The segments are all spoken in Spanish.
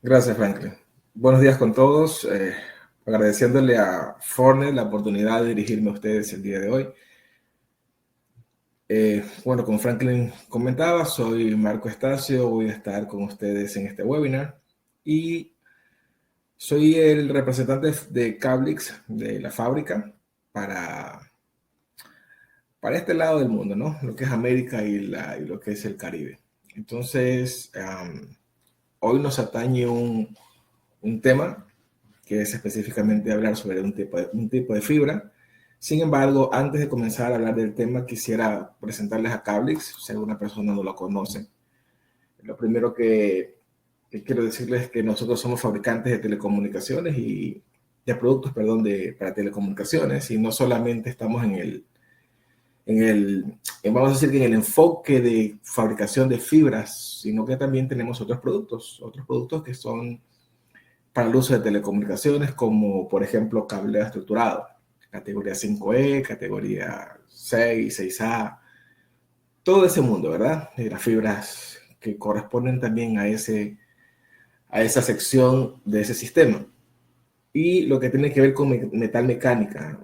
Gracias, Franklin. Buenos días con todos. Agradeciéndole a Fornet la oportunidad de dirigirme a ustedes el día de hoy. Bueno, como Franklin comentaba, soy Marco Estacio. Voy a estar con ustedes en este webinar y soy el representante de Cablix de la fábrica para este lado del mundo, ¿no? Lo que es América y lo que es el Caribe. Entonces, hoy nos atañe un tema que es específicamente hablar sobre un tipo de fibra. Sin embargo, antes de comenzar a hablar del tema, quisiera presentarles a Cablix, si alguna persona no lo conoce. Lo primero que quiero decirles es que nosotros somos fabricantes de telecomunicaciones y de productos, perdón, para telecomunicaciones, y no solamente estamos vamos a decir que en el enfoque de fabricación de fibras, sino que también tenemos otros productos que son para el uso de telecomunicaciones, como por ejemplo cableado estructurado, categoría 5E, categoría 6, 6A, todo ese mundo, ¿verdad? De las fibras que corresponden también a esa sección de ese sistema. Y lo que tiene que ver con metal mecánica,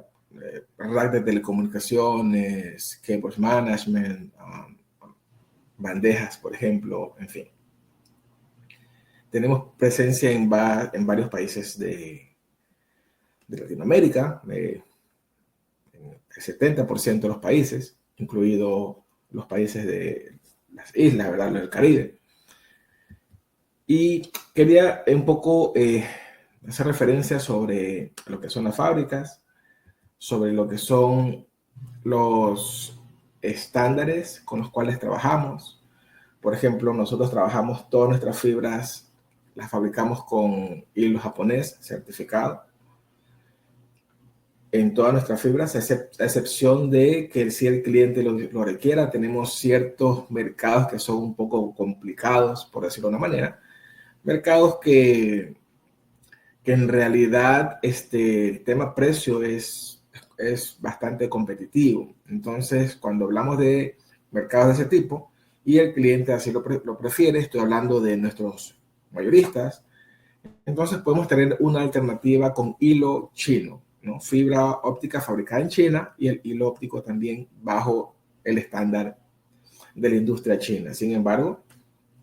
rack de telecomunicaciones, cables management, bandejas, por ejemplo, en fin. Tenemos presencia en varios países de Latinoamérica, el 70% de los países, incluido los países de las islas, ¿verdad?, del Caribe. Y quería un poco hacer referencia sobre lo que son las fábricas, sobre lo que son los estándares con los cuales trabajamos. Por ejemplo, nosotros trabajamos todas nuestras fibras, las fabricamos con hilo japonés certificado en todas nuestras fibras, a excepción de que si el cliente lo requiera. Tenemos ciertos mercados que son un poco complicados, por decirlo de una manera, mercados que en realidad el tema precio es bastante competitivo. Entonces, cuando hablamos de mercados de ese tipo y el cliente así lo prefiere, estoy hablando de nuestros mayoristas, entonces podemos tener una alternativa con hilo chino, ¿no? Fibra óptica fabricada en China y el hilo óptico también bajo el estándar de la industria china. Sin embargo,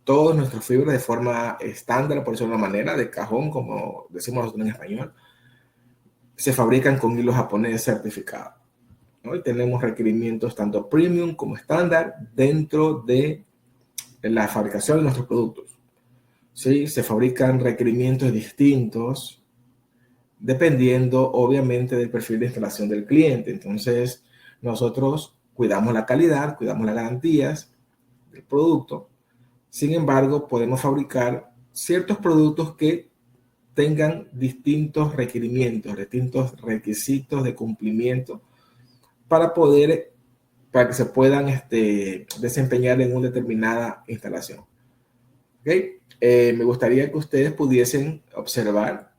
todas nuestras fibras de forma estándar, por decirlo de una manera, de cajón, como decimos nosotros en español, se fabrican con hilo japonés certificado, ¿no? Y tenemos requerimientos tanto premium como estándar dentro de la fabricación de nuestros productos. ¿Sí? Se fabrican requerimientos distintos dependiendo, obviamente, del perfil de instalación del cliente. Entonces, nosotros cuidamos la calidad, cuidamos las garantías del producto. Sin embargo, podemos fabricar ciertos productos que tengan distintos requerimientos, distintos requisitos de cumplimiento para que se puedan desempeñar en una determinada instalación. ¿Okay? Me gustaría que ustedes pudiesen observar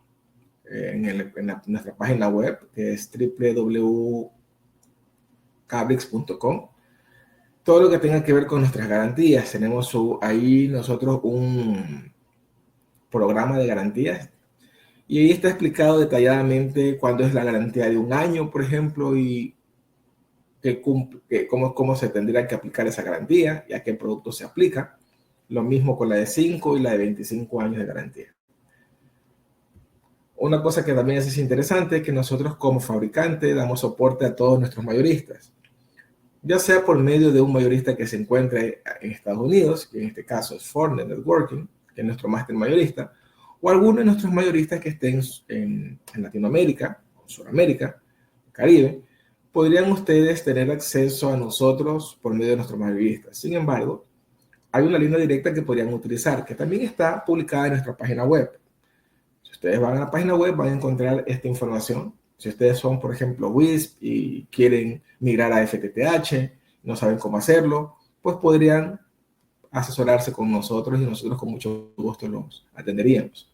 en nuestra página web, que es www.cablix.com, todo lo que tenga que ver con nuestras garantías. Tenemos ahí nosotros un programa de garantías y ahí está explicado detalladamente cuándo es la garantía de un año, por ejemplo, y cómo se tendría que aplicar esa garantía y a qué producto se aplica. Lo mismo con la de 5 y la de 25 años de garantía. Una cosa que también es interesante es que nosotros como fabricante damos soporte a todos nuestros mayoristas, ya sea por medio de un mayorista que se encuentre en Estados Unidos, que en este caso es Fornet Networking, que es nuestro máster mayorista, o alguno de nuestros mayoristas que estén en Latinoamérica, Sudamérica, Caribe. Podrían ustedes tener acceso a nosotros por medio de nuestros mayoristas. Sin embargo, hay una línea directa que podrían utilizar, que también está publicada en nuestra página web. Si ustedes van a la página web, van a encontrar esta información. Si ustedes son, por ejemplo, WISP y quieren migrar a FTTH, no saben cómo hacerlo, pues podrían asesorarse con nosotros y nosotros con mucho gusto los atenderíamos.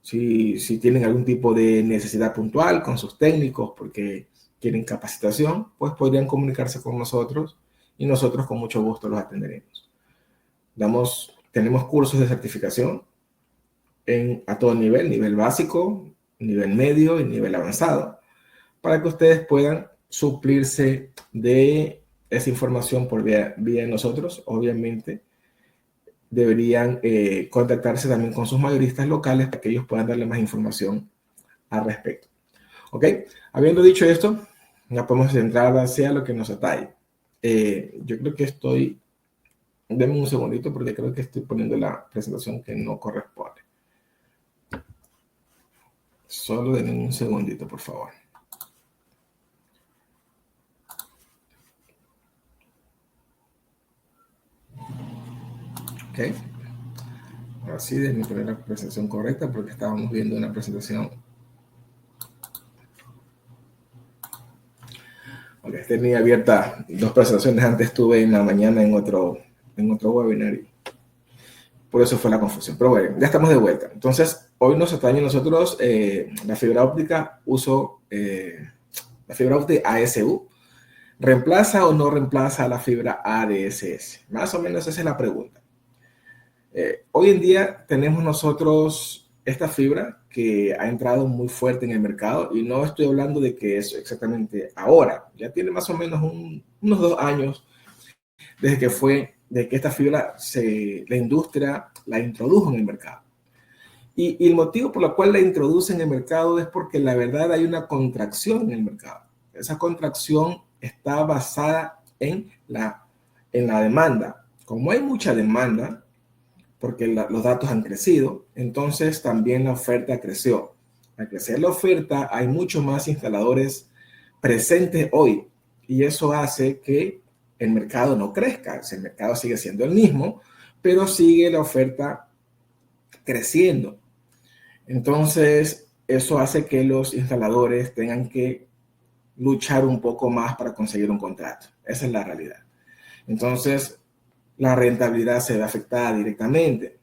Si tienen algún tipo de necesidad puntual con sus técnicos porque quieren capacitación, pues podrían comunicarse con nosotros y nosotros con mucho gusto los atenderemos. Tenemos cursos de certificación a todo nivel, nivel básico, nivel medio y nivel avanzado, para que ustedes puedan suplirse de esa información por vía de nosotros. Obviamente, deberían contactarse también con sus mayoristas locales para que ellos puedan darle más información al respecto. ¿Ok? Habiendo dicho esto, ya podemos entrar hacia lo que nos atañe. Yo creo que estoy... Denme un segundito porque creo que estoy poniendo la presentación que no corresponde. Solo denme un segundito, por favor. Ok. Ahora sí, déjenme poner la presentación correcta porque estábamos viendo una presentación. Ok, tenía abierta dos presentaciones. Antes estuve en la mañana en otro webinar y por eso fue la confusión. Pero bueno, ya estamos de vuelta. Entonces, hoy nos atañe a nosotros la fibra óptica, la fibra óptica ASU. ¿Reemplaza o no reemplaza a la fibra ADSS? Más o menos esa es la pregunta. Hoy en día tenemos nosotros esta fibra que ha entrado muy fuerte en el mercado y no estoy hablando de que es exactamente ahora. Ya tiene más o menos unos 2 años de que esta fibra la industria la introdujo en el mercado. Y el motivo por el cual la introduce en el mercado es porque la verdad hay una contracción en el mercado. Esa contracción está basada en la demanda. Como hay mucha demanda, porque los datos han crecido, entonces también la oferta creció. Al crecer la oferta, hay muchos más instaladores presentes hoy y eso hace que el mercado no crezca. El mercado sigue siendo el mismo, pero sigue la oferta creciendo. Entonces, eso hace que los instaladores tengan que luchar un poco más para conseguir un contrato. Esa es la realidad. Entonces, la rentabilidad se ve afectada directamente.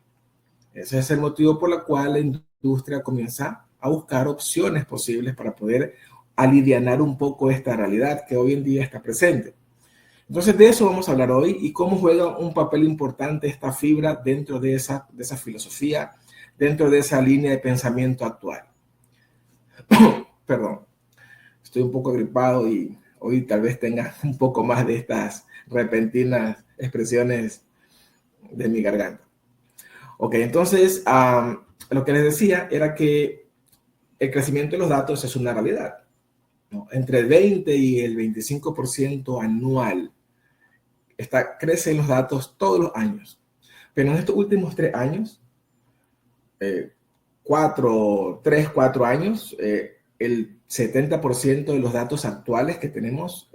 Ese es el motivo por el cual la industria comienza a buscar opciones posibles para poder alivianar un poco esta realidad que hoy en día está presente. Entonces, de eso vamos a hablar hoy y cómo juega un papel importante esta fibra dentro de esa filosofía, dentro de esa línea de pensamiento actual. Perdón, estoy un poco gripado y hoy tal vez tenga un poco más de estas repentinas expresiones de mi garganta. Ok, entonces lo que les decía era que el crecimiento de los datos es una realidad, ¿no? Entre el 20 y el 25% anual crecen los datos todos los años. Pero en estos últimos 3 años, 4 años, el 70% de los datos actuales que tenemos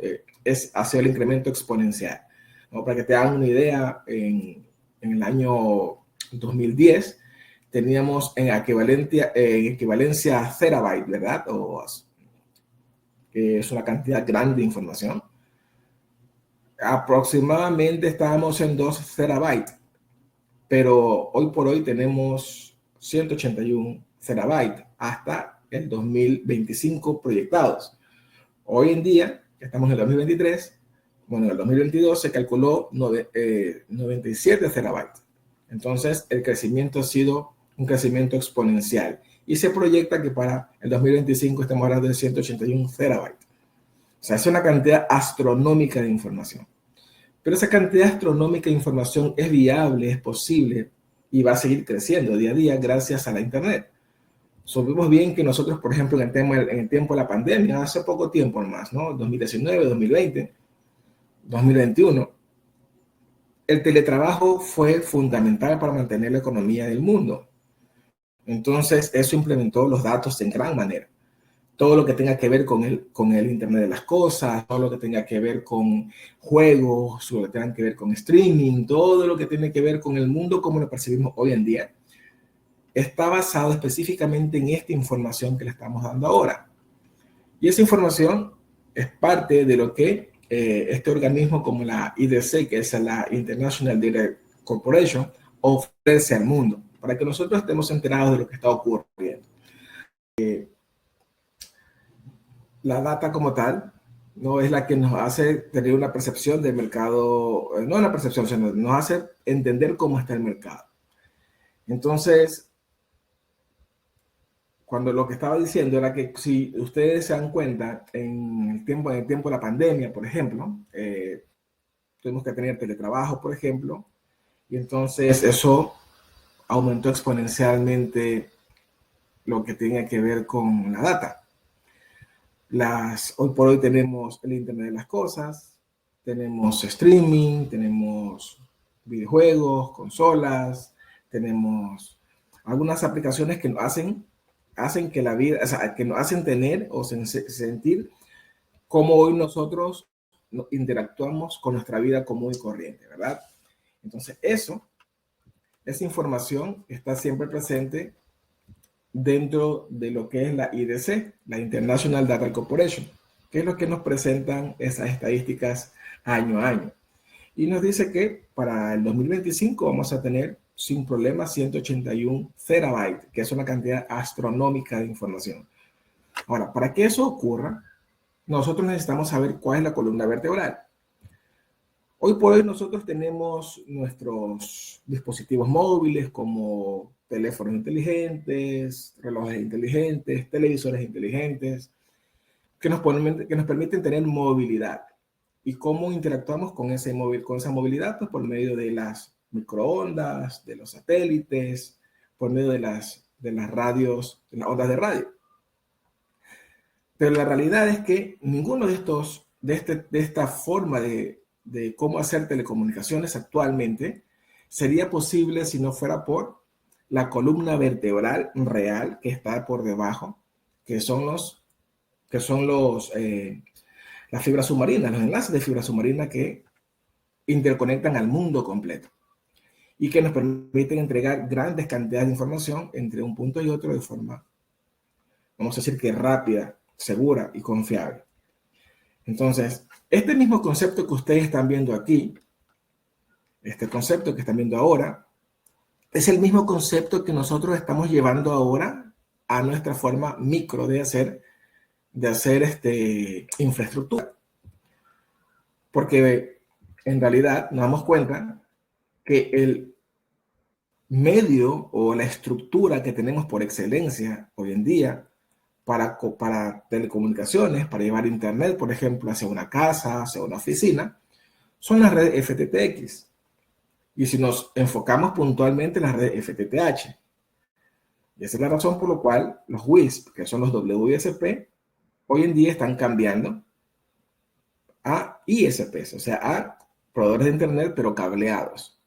ha sido el incremento exponencial, ¿no? Para que te hagan una idea, en el año 2010 teníamos en equivalencia a terabyte, ¿verdad? Que es una cantidad grande de información. Aproximadamente estábamos en 2 terabytes, pero hoy por hoy tenemos 181 terabytes hasta el 2025 proyectados. Hoy en día, estamos en el 2023, bueno, en el 2022 se calculó 97 terabytes. Entonces, el crecimiento ha sido un crecimiento exponencial y se proyecta que para el 2025 estamos hablando de 181 terabytes. O sea, es una cantidad astronómica de información. Pero esa cantidad astronómica de información es viable, es posible y va a seguir creciendo día a día gracias a la Internet. Supimos bien que nosotros, por ejemplo, en el tiempo de la pandemia, hace poco tiempo más, ¿no? 2019, 2020, 2021, el teletrabajo fue fundamental para mantener la economía del mundo. Entonces, eso implementó los datos en gran manera. Todo lo que tenga que ver con el Internet de las cosas, todo lo que tenga que ver con juegos, todo lo que tenga que ver con streaming, todo lo que tiene que ver con el mundo como lo percibimos hoy en día, está basado específicamente en esta información que le estamos dando ahora. Y esa información es parte de lo que este organismo como la IDC, que es la International Data Corporation, ofrece al mundo, para que nosotros estemos enterados de lo que está ocurriendo. La data como tal no es la que nos hace tener una percepción del mercado, no una percepción, sino nos hace entender cómo está el mercado. Entonces, cuando lo que estaba diciendo era que si ustedes se dan cuenta, en el tiempo de la pandemia, por ejemplo, tuvimos que tener teletrabajo, por ejemplo, y entonces eso aumentó exponencialmente lo que tenía que ver con la data. Hoy por hoy tenemos el Internet de las Cosas, tenemos streaming, tenemos videojuegos, consolas, tenemos algunas aplicaciones que hacen que la vida, o sea, que nos hacen tener o sentir cómo hoy nosotros interactuamos con nuestra vida común y corriente, ¿verdad? Entonces, esa información está siempre presente dentro de lo que es la IDC, la International Data Corporation, que es lo que nos presentan esas estadísticas año a año. Y nos dice que para el 2025 vamos a tener sin problema 181 terabytes, que es una cantidad astronómica de información. Ahora, para que eso ocurra, nosotros necesitamos saber cuál es la columna vertebral. Hoy por hoy nosotros tenemos nuestros dispositivos móviles como teléfonos inteligentes, relojes inteligentes, televisores inteligentes, que nos permiten tener movilidad. ¿Y cómo interactuamos con esa movilidad? Pues por medio de las microondas, de los satélites, por medio de las radios, de las ondas de radio. Pero la realidad es que ninguno de esta forma de cómo hacer telecomunicaciones actualmente sería posible si no fuera por la columna vertebral real que está por debajo, que son las fibras submarinas, los enlaces de fibra submarina que interconectan al mundo completo y que nos permiten entregar grandes cantidades de información entre un punto y otro de forma, vamos a decir que rápida, segura y confiable. Entonces, este mismo concepto que ustedes están viendo aquí, este concepto que están viendo ahora, es el mismo concepto que nosotros estamos llevando ahora a nuestra forma micro de hacer infraestructura. Porque en realidad nos damos cuenta que el medio o la estructura que tenemos por excelencia hoy en día para telecomunicaciones, para llevar internet, por ejemplo, hacia una casa, hacia una oficina, son las redes FTTX. Y si nos enfocamos puntualmente en las redes FTTH. Y esa es la razón por la cual los WISP, que son los WISP, hoy en día están cambiando a ISPs, o sea, a proveedores de internet, pero cableados.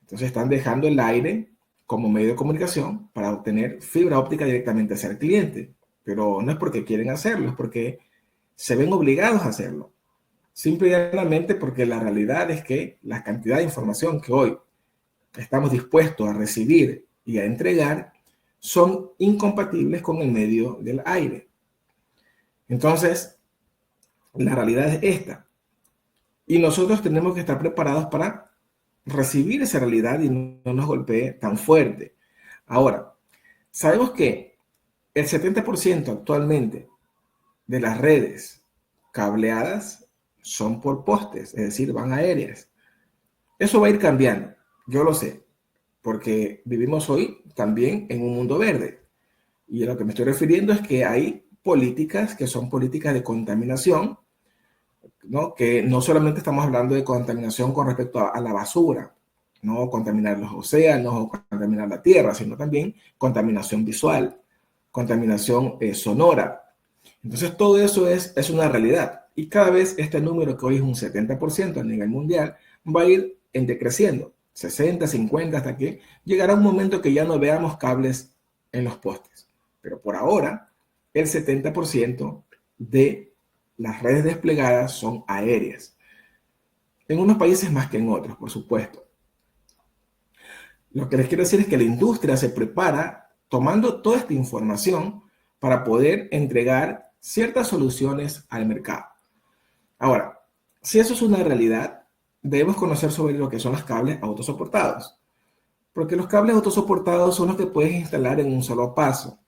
Entonces están dejando el aire como medio de comunicación para obtener fibra óptica directamente hacia el cliente. Pero no es porque quieren hacerlo, es porque se ven obligados a hacerlo. Simple y llanamente porque la realidad es que la cantidad de información que hoy estamos dispuestos a recibir y a entregar son incompatibles con el medio del aire. Entonces, la realidad es esta. Y nosotros tenemos que estar preparados para recibir esa realidad y no nos golpee tan fuerte. Ahora, sabemos que el 70% actualmente de las redes cableadas son por postes, es decir, van aéreas. Eso va a ir cambiando, yo lo sé, porque vivimos hoy también en un mundo verde. Y a lo que me estoy refiriendo es que hay políticas que son políticas de contaminación, ¿no? Que no solamente estamos hablando de contaminación con respecto a la basura, no contaminar los océanos o contaminar la tierra, sino también contaminación visual, contaminación sonora. Entonces todo eso es una realidad y cada vez este número, que hoy es un 70% a nivel mundial, va a ir decreciendo, 60, 50, hasta que llegará un momento que ya no veamos cables en los postes. Pero por ahora, el 70% de las redes desplegadas son aéreas. En unos países más que en otros, por supuesto. Lo que les quiero decir es que la industria se prepara tomando toda esta información para poder entregar ciertas soluciones al mercado. Ahora, si eso es una realidad, debemos conocer sobre lo que son los cables autosoportados. Porque los cables autosoportados son los que puedes instalar en un solo paso.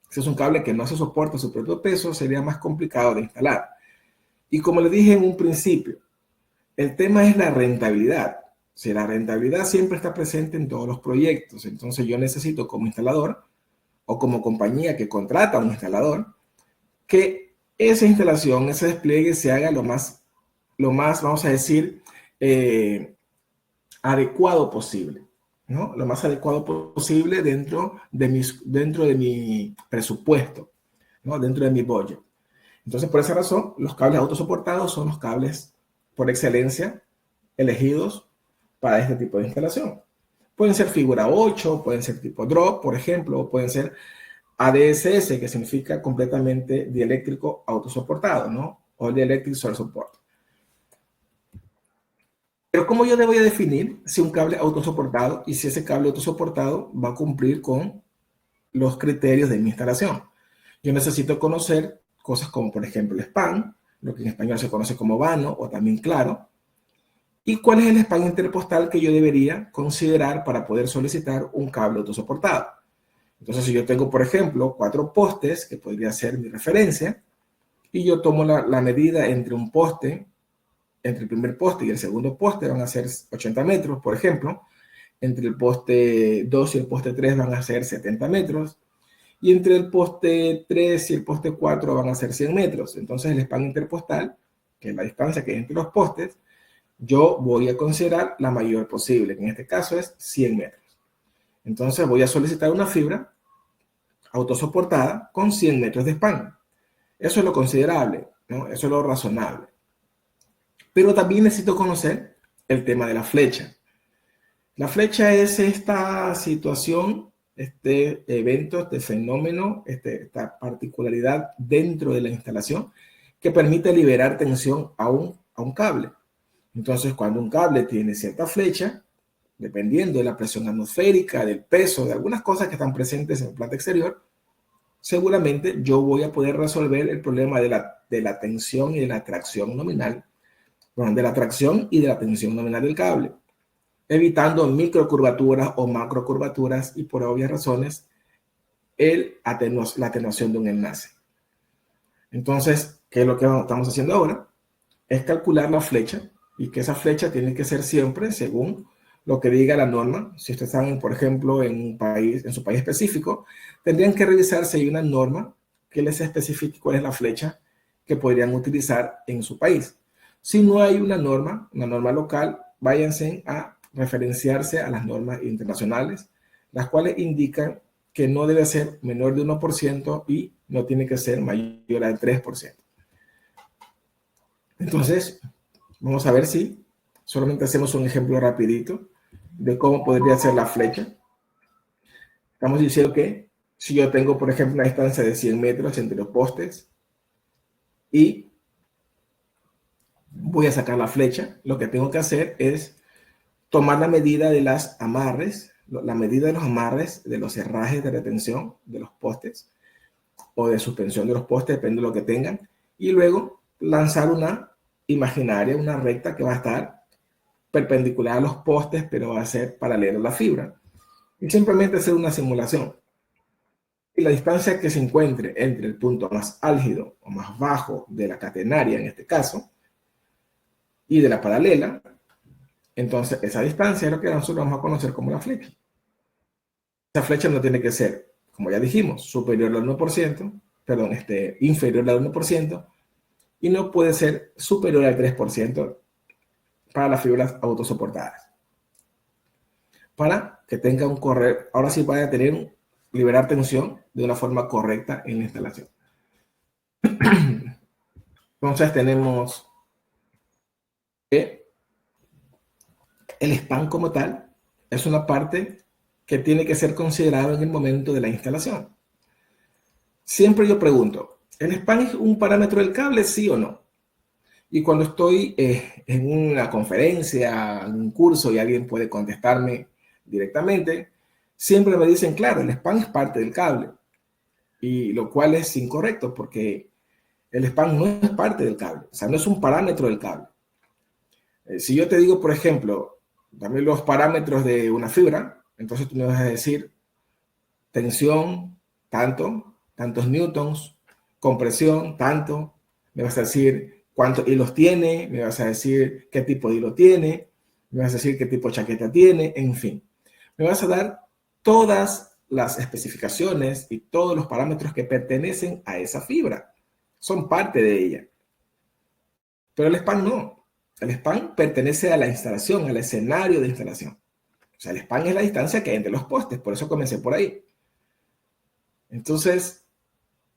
Si es un cable que no se soporta su propio peso, sería más complicado de instalar. Y como les dije en un principio, el tema es la rentabilidad. Si la rentabilidad siempre está presente en todos los proyectos, entonces yo necesito como instalador o como compañía que contrata a un instalador, que esa instalación, ese despliegue se haga lo más vamos a decir, adecuado posible, ¿no? Lo más adecuado posible dentro de mi presupuesto, ¿no? Dentro de mi budget. Entonces, por esa razón, los cables autosoportados son los cables por excelencia elegidos para este tipo de instalación. Pueden ser figura 8, pueden ser tipo drop, por ejemplo, o pueden ser ADSS, que significa completamente dieléctrico autosoportado, ¿no? O Dielectric Source Support. Pero ¿cómo yo debo definir si un cable autosoportado y si ese cable autosoportado va a cumplir con los criterios de mi instalación? Yo necesito conocer cosas como, por ejemplo, el span, lo que en español se conoce como vano o también claro, y cuál es el span interpostal que yo debería considerar para poder solicitar un cable autosoportado. Entonces, si yo tengo, por ejemplo, 4 postes, que podría ser mi referencia, y yo tomo la medida entre un poste, entre el primer poste y el segundo poste van a ser 80 metros, por ejemplo. Entre el poste 2 y el poste 3 van a ser 70 metros. Y entre el poste 3 y el poste 4 van a ser 100 metros. Entonces el span interpostal, que es la distancia que hay entre los postes, yo voy a considerar la mayor posible, que en este caso es 100 metros. Entonces voy a solicitar una fibra autosoportada con 100 metros de span. Eso es lo considerable, ¿no? Eso es lo razonable. Pero también necesito conocer el tema de la flecha. La flecha es esta situación, este evento, este fenómeno, esta particularidad dentro de la instalación que permite liberar tensión a un cable. Entonces, cuando un cable tiene cierta flecha, dependiendo de la presión atmosférica, del peso, de algunas cosas que están presentes en el planta exterior, seguramente yo voy a poder resolver el problema de la tensión y de la tracción nominal, bueno, de la tracción y de la tensión nominal del cable, evitando microcurvaturas o macrocurvaturas y por obvias razones la atenuación de un enlace. Entonces, ¿qué es lo que estamos haciendo ahora? Es calcular la flecha y que esa flecha tiene que ser siempre según lo que diga la norma. Si ustedes están, por ejemplo, en su país específico, tendrían que revisar si hay una norma que les especifique cuál es la flecha que podrían utilizar en su país. Si no hay una norma local, váyanse a referenciarse a las normas internacionales, las cuales indican que no debe ser menor de 1% y no tiene que ser mayor al 3%. Entonces, vamos a ver si solamente hacemos un ejemplo rapidito de cómo podría ser la flecha. Estamos diciendo que si yo tengo, por ejemplo, una distancia de 100 metros entre los postes y voy a sacar la flecha, lo que tengo que hacer es tomar la medida de las amarres, la medida de los amarres, de los herrajes de retención de los postes o de suspensión de los postes, depende de lo que tengan, y luego lanzar una imaginaria, una recta que va a estar perpendicular a los postes, pero va a ser paralela a la fibra. Y simplemente hacer una simulación. Y la distancia que se encuentre entre el punto más álgido o más bajo de la catenaria, en este caso, y de la paralela, entonces esa distancia es lo que nosotros vamos a conocer como la flecha. Esa flecha no tiene que ser, como ya dijimos, superior al 1%, perdón, inferior al 1%, y no puede ser superior al 3% para las fibras autosoportadas. Para que tenga un correr, ahora sí vaya a tener, liberar tensión de una forma correcta en la instalación. Entonces tenemos que el span como tal es una parte que tiene que ser considerado en el momento de la instalación. Siempre yo pregunto, ¿el span es un parámetro del cable, sí o no? Y cuando estoy en una conferencia, en un curso y alguien puede contestarme directamente, siempre me dicen, claro, el span es parte del cable. Y lo cual es incorrecto porque el span no es parte del cable, o sea, no es un parámetro del cable. Si yo te digo, por ejemplo, dame los parámetros de una fibra, entonces tú me vas a decir tensión, tantos newtons, compresión, tanto, me vas a decir cuántos hilos tiene, me vas a decir qué tipo de hilo tiene, me vas a decir qué tipo de chaqueta tiene, en fin. Me vas a dar todas las especificaciones y todos los parámetros que pertenecen a esa fibra. Son parte de ella. Pero el span no. El span pertenece a la instalación, al escenario de instalación. O sea, el span es la distancia que hay entre los postes. Por eso comencé por ahí. Entonces,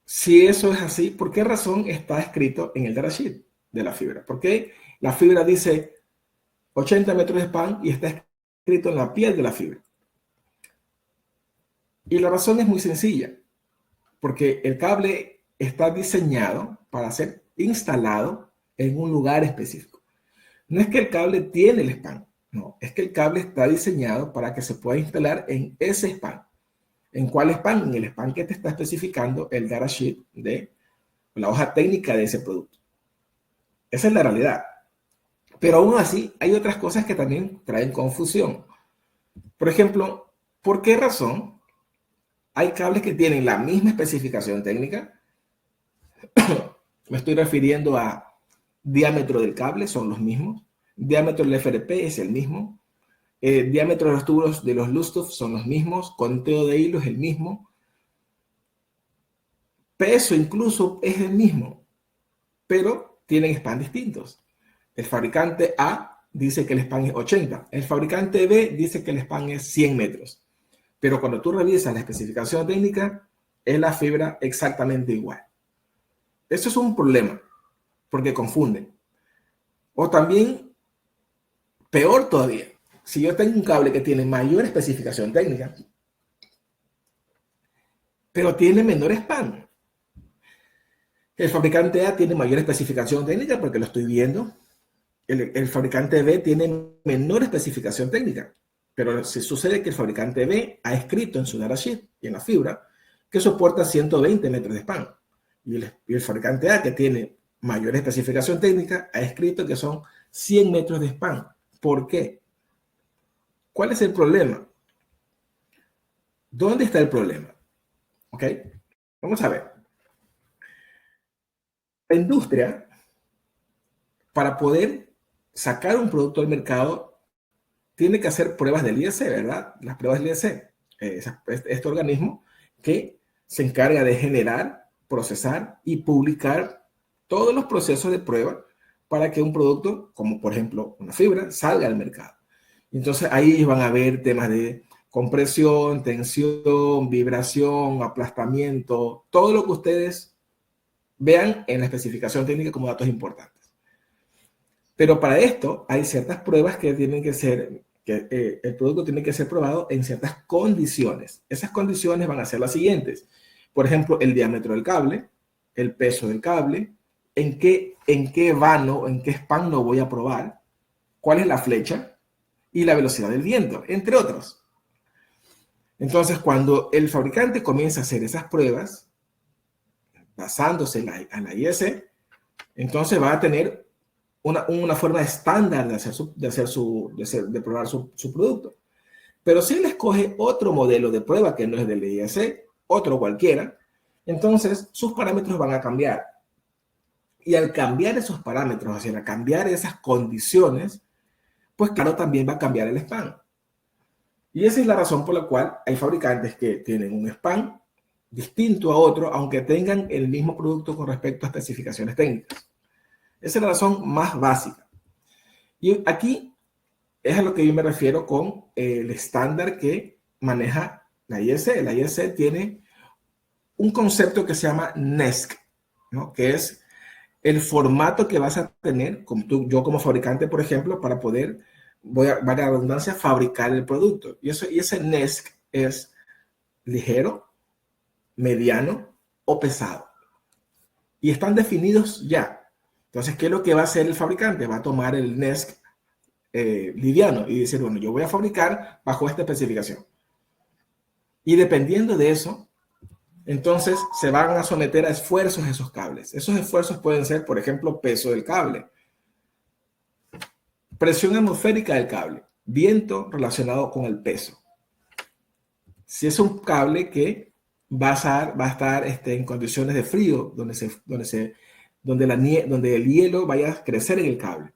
si eso es así, ¿por qué razón está escrito en el datasheet de la fibra? Porque la fibra dice 80 metros de span y está escrito en la piel de la fibra. Y la razón es muy sencilla, porque el cable está diseñado para ser instalado en un lugar específico. No es que el cable tiene el span, no, es que el cable está diseñado para que se pueda instalar en ese span. ¿En cuál span? En el span que te está especificando el datasheet de la hoja técnica de ese producto. Esa es la realidad. Pero aún así, hay otras cosas que también traen confusión. Por ejemplo, ¿por qué razón hay cables que tienen la misma especificación técnica? Me estoy refiriendo a diámetro del cable, son los mismos. Diámetro del FRP es el mismo. Diámetro de los tubos de los Lustuf son los mismos. Conteo de hilo es el mismo. Peso incluso es el mismo, pero tienen span distintos. El fabricante A dice que el span es 80. El fabricante B dice que el span es 100 metros. Pero cuando tú revisas la especificación técnica, es la fibra exactamente igual. Eso es un problema, porque confunden. O también, peor todavía, si yo tengo un cable que tiene mayor especificación técnica, pero tiene menor span. El fabricante A tiene mayor especificación técnica porque lo estoy viendo. El fabricante B tiene menor especificación técnica. Pero se sucede que el fabricante B ha escrito en su datasheet y en la fibra que soporta 120 metros de span. Y el fabricante A, que tiene mayor especificación técnica, ha escrito que son 100 metros de span. ¿Por qué? ¿Cuál es el problema? ¿Dónde está el problema? ¿Ok? Vamos a ver. La industria, para poder sacar un producto al mercado, tiene que hacer pruebas del IEC, ¿verdad? Las pruebas del IEC. Este organismo que se encarga de generar, procesar y publicar todos los procesos de prueba para que un producto, como por ejemplo una fibra, salga al mercado. Entonces ahí van a ver temas de compresión, tensión, vibración, aplastamiento, todo lo que ustedes vean en la especificación técnica como datos importantes. Pero para esto hay ciertas pruebas que tienen que ser, que el producto tiene que ser probado en ciertas condiciones. Esas condiciones van a ser las siguientes. Por ejemplo, el diámetro del cable, el peso del cable, en qué vano, en qué span lo voy a probar, cuál es la flecha y la velocidad del viento, entre otros. Entonces, cuando el fabricante comienza a hacer esas pruebas, basándose en la IEC, entonces va a tener una forma estándar de probar su producto. Pero si él escoge otro modelo de prueba que no es del IEC, otro cualquiera, entonces sus parámetros van a cambiar. Y al cambiar esos parámetros, al cambiar esas condiciones, pues claro, también va a cambiar el span. Y esa es la razón por la cual hay fabricantes que tienen un span distinto a otro, aunque tengan el mismo producto con respecto a especificaciones técnicas. Esa es la razón más básica. Y aquí es a lo que yo me refiero con el estándar que maneja la IEC. La IEC tiene un concepto que se llama NESC, ¿no? Que es el formato que vas a tener, yo como fabricante, por ejemplo, para poder, valga la redundancia, fabricar el producto. Y ese NESC es ligero, mediano o pesado. Y están definidos ya. Entonces, ¿qué es lo que va a hacer el fabricante? Va a tomar el NESC liviano y decir, bueno, yo voy a fabricar bajo esta especificación. Y dependiendo de eso, entonces se van a someter a esfuerzos esos cables. Esos esfuerzos pueden ser, por ejemplo, peso del cable, presión atmosférica del cable, viento relacionado con el peso. Si es un cable que va a estar en condiciones de frío, donde el hielo vaya a crecer en el cable.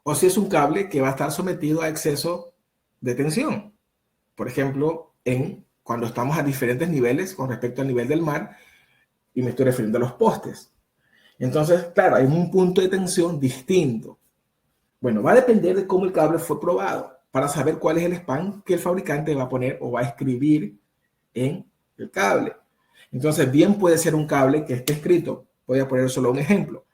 O si es un cable que va a estar sometido a exceso de tensión. Por ejemplo, cuando estamos a diferentes niveles con respecto al nivel del mar, y me estoy refiriendo a los postes. Entonces, claro, hay un punto de tensión distinto. Bueno, va a depender de cómo el cable fue probado para saber cuál es el span que el fabricante va a poner o va a escribir en el cable. Entonces, bien puede ser un cable que esté escrito. Voy a poner solo un ejemplo.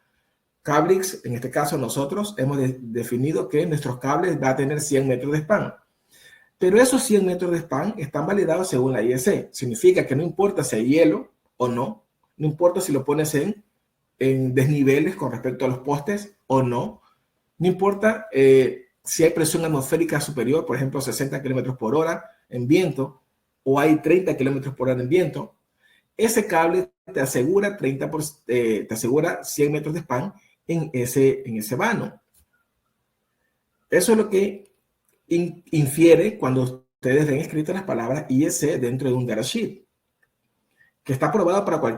Cablix, en este caso nosotros hemos definido que nuestros cables va a tener 100 metros de span. Pero esos 100 metros de span están validados según la IEC. Significa que no importa si hay hielo o no, no importa si lo pones en desniveles con respecto a los postes o no, no importa si hay presión atmosférica superior, por ejemplo, 60 kilómetros por hora en viento, o hay 30 kilómetros por hora en viento, ese cable te asegura, te asegura 100 metros de span en ese vano. Eso es lo que infiere cuando ustedes ven escritas las palabras IEC dentro de un datasheet, que está aprobado para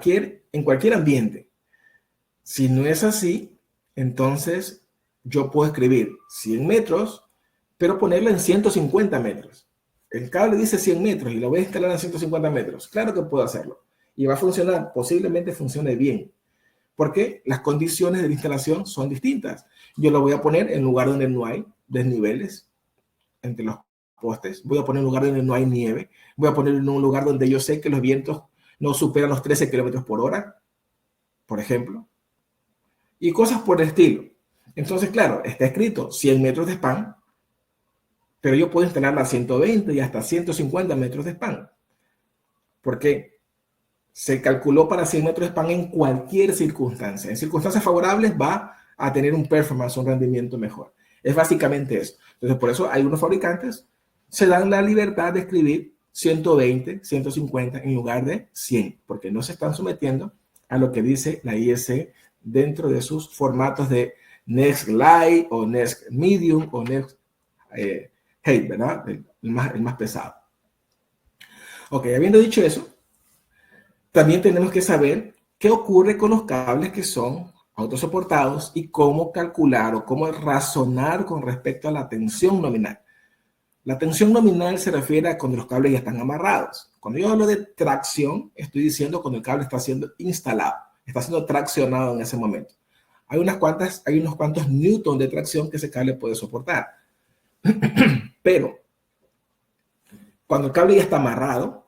en cualquier ambiente. Si no es así, entonces yo puedo escribir 100 metros, pero ponerlo en 150 metros. El cable dice 100 metros y lo voy a instalar en 150 metros. Claro que puedo hacerlo. Y va a funcionar, posiblemente funcione bien. Porque las condiciones de la instalación son distintas. Yo lo voy a poner en lugar donde no hay desniveles entre los postes. Voy a poner en lugar donde no hay nieve. Voy a poner en un lugar donde yo sé que los vientos no superan los 13 kilómetros por hora, por ejemplo. Y cosas por el estilo. Entonces, claro, está escrito 100 metros de span, pero yo puedo instalarla a 120 y hasta 150 metros de span. Porque se calculó para 100 metros de span en cualquier circunstancia. En circunstancias favorables va a tener un performance, un rendimiento mejor. Es básicamente eso. Entonces, por eso algunos fabricantes se dan la libertad de escribir 120, 150 en lugar de 100, porque no se están sometiendo a lo que dice la IEC dentro de sus formatos de Next Light o Next Medium o Next Height, ¿verdad? El más pesado. Ok, habiendo dicho eso, también tenemos que saber qué ocurre con los cables que son autosoportados y cómo calcular o cómo razonar con respecto a la tensión nominal. La tensión nominal se refiere a cuando los cables ya están amarrados. Cuando yo hablo de tracción, estoy diciendo cuando el cable está siendo instalado, está siendo traccionado en ese momento. Hay unos cuantos newton de tracción que ese cable puede soportar. Pero cuando el cable ya está amarrado,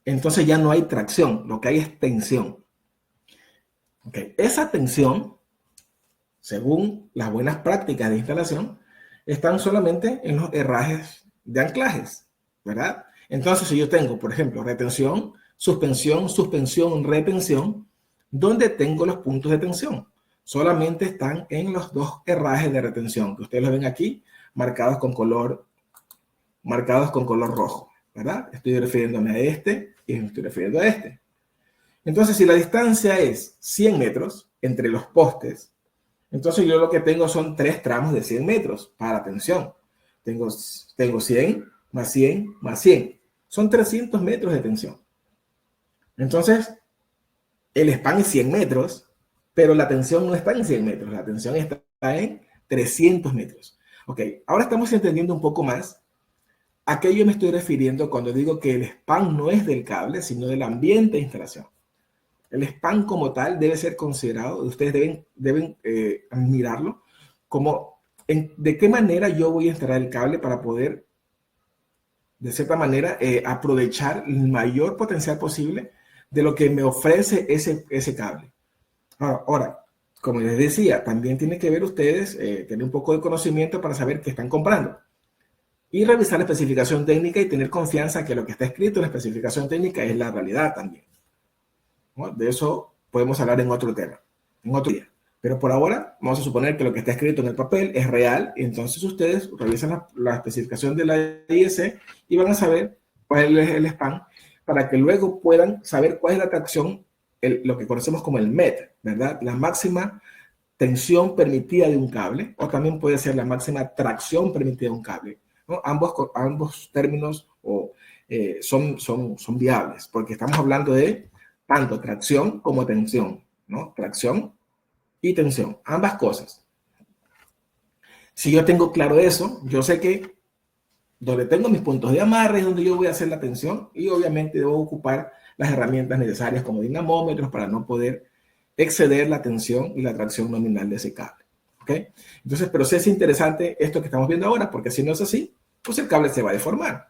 entonces ya no hay tracción, lo que hay es tensión. Okay. Esa tensión, según las buenas prácticas de instalación, están solamente en los herrajes de anclajes, ¿verdad? Entonces, si yo tengo, por ejemplo, retención, suspensión, suspensión, retención, ¿dónde tengo los puntos de tensión? Solamente están en los dos herrajes de retención, que ustedes lo ven aquí, marcados con color rojo, ¿verdad? Estoy refiriéndome a este y me estoy refiriendo a este. Entonces, si la distancia es 100 metros entre los postes, entonces yo lo que tengo son 3 tramos de 100 metros para tensión. Tengo 100 más 100 más 100. Son 300 metros de tensión. Entonces, el span es 100 metros, pero la tensión no está en 100 metros. La tensión está en 300 metros. Ok, ahora estamos entendiendo un poco más a qué yo me estoy refiriendo cuando digo que el span no es del cable, sino del ambiente de instalación. El span como tal debe ser considerado, ustedes deben mirarlo, como de qué manera yo voy a instalar el cable para poder, de cierta manera, aprovechar el mayor potencial posible de lo que me ofrece ese cable. Ahora, como les decía, también tienen que ver ustedes, tener un poco de conocimiento para saber qué están comprando. Y revisar la especificación técnica y tener confianza que lo que está escrito en la especificación técnica es la realidad también. ¿No? De eso podemos hablar en otro tema, en otro día. Pero por ahora vamos a suponer que lo que está escrito en el papel es real. Y entonces ustedes revisan la especificación de la IEC y van a saber cuál es el span para que luego puedan saber cuál es la tracción, lo que conocemos como el MET, ¿verdad? La máxima tensión permitida de un cable, o también puede ser la máxima tracción permitida de un cable, ¿no? Ambos términos son viables, porque estamos hablando de tanto tracción como tensión, ¿no? Tracción y tensión, ambas cosas. Si yo tengo claro eso, yo sé que donde tengo mis puntos de amarre es donde yo voy a hacer la tensión y obviamente debo ocupar las herramientas necesarias como dinamómetros para no poder exceder la tensión y la tracción nominal de ese cable. ¿Ok? Entonces, pero sí es interesante esto que estamos viendo ahora, porque si no es así, pues el cable se va a deformar.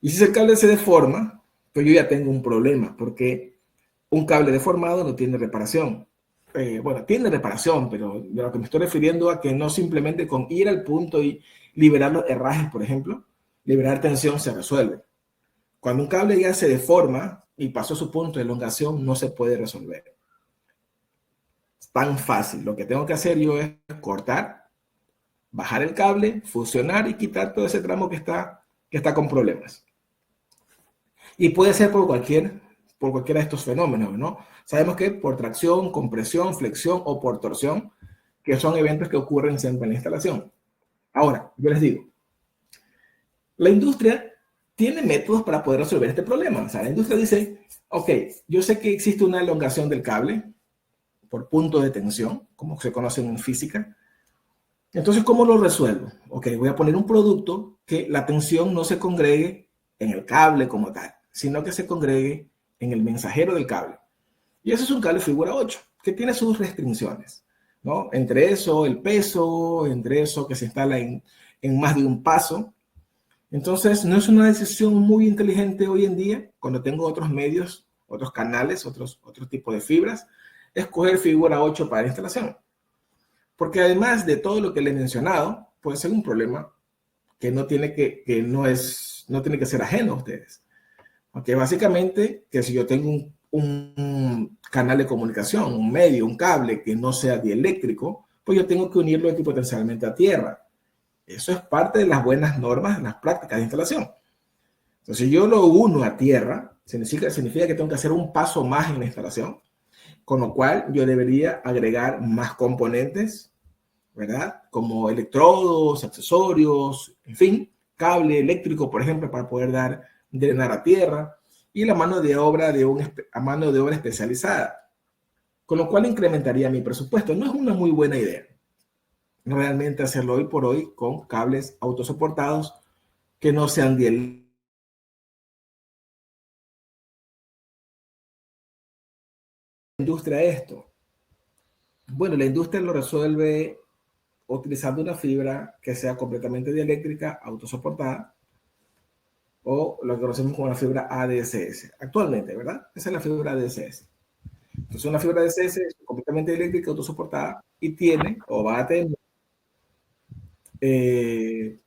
Y si el cable se deforma, pues yo ya tengo un problema, porque un cable deformado no tiene reparación. Bueno, tiene reparación, pero de lo que me estoy refiriendo a que no simplemente con ir al punto y liberar los herrajes, por ejemplo, liberar tensión se resuelve. Cuando un cable ya se deforma y pasó su punto de elongación, no se puede resolver. Es tan fácil. Lo que tengo que hacer yo es cortar, bajar el cable, fusionar y quitar todo ese tramo que está con problemas. Y puede ser por cualquiera de estos fenómenos, ¿no? Sabemos que por tracción, compresión, flexión o por torsión, que son eventos que ocurren siempre en la instalación. Ahora, yo les digo, la industria tiene métodos para poder resolver este problema. O sea, la industria dice, ok, yo sé que existe una elongación del cable por punto de tensión, como se conoce en física. Entonces, ¿cómo lo resuelvo? Ok, voy a poner un producto que la tensión no se congregue en el cable como tal, sino que se congregue en el mensajero del cable. Y eso es un cable figura 8, que tiene sus restricciones, ¿no? Entre eso, el peso, entre eso que se instala en más de un paso. Entonces, no es una decisión muy inteligente hoy en día, cuando tengo otros medios, otros canales, otro tipo de fibras, escoger figura 8 para la instalación. Porque además de todo lo que le he mencionado, puede ser un problema que no tiene no tiene que ser ajeno a ustedes. Porque básicamente, que si yo tengo un canal de comunicación, un medio, un cable que no sea dieléctrico, pues yo tengo que unirlo equipotencialmente a tierra. Eso es parte de las buenas normas, las prácticas de instalación. Entonces, si yo lo uno a tierra, significa que tengo que hacer un paso más en la instalación, con lo cual yo debería agregar más componentes, ¿verdad? Como electrodos, accesorios, en fin, cable eléctrico, por ejemplo, para poder drenar a tierra, y la mano de obra especializada, con lo cual incrementaría mi presupuesto. No es una muy buena idea realmente hacerlo hoy por hoy con cables autosoportados que no sean de la industria esto. Bueno, la industria lo resuelve utilizando una fibra que sea completamente dieléctrica, autosoportada, o lo que conocemos como la fibra ADSS. Actualmente, ¿verdad? Esa es la fibra ADSS. Entonces, una fibra ADSS es completamente eléctrica, autosoportada, y tiene, o eh,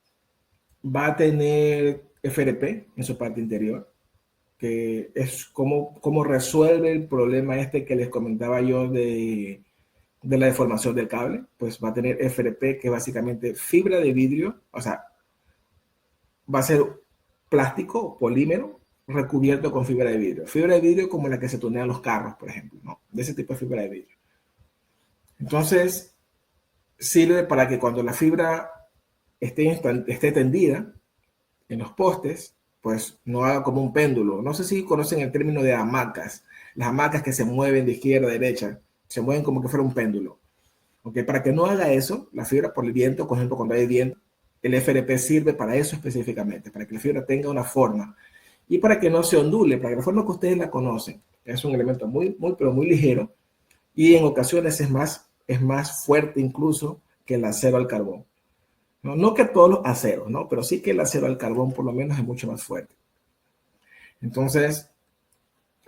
va a tener FRP en su parte interior, que es como resuelve el problema este que les comentaba yo de la deformación del cable. Pues va a tener FRP, que es básicamente fibra de vidrio, o sea, va a ser plástico, polímero, recubierto con fibra de vidrio. Fibra de vidrio como la que se tunean los carros, por ejemplo, ¿no? De ese tipo de fibra de vidrio. Entonces, sirve para que cuando la fibra esté tendida en los postes, pues no haga como un péndulo. No sé si conocen el término de hamacas. Las hamacas que se mueven de izquierda a derecha, se mueven como que fuera un péndulo. Okay, para que no haga eso, la fibra por el viento, por ejemplo, cuando hay viento, el FRP sirve para eso específicamente, para que la fibra tenga una forma y para que no se ondule, para que la forma que ustedes la conocen. Es un elemento pero muy ligero, y en ocasiones es más fuerte incluso que el acero al carbón. No que todos los aceros, ¿no? Pero sí que el acero al carbón por lo menos es mucho más fuerte. Entonces,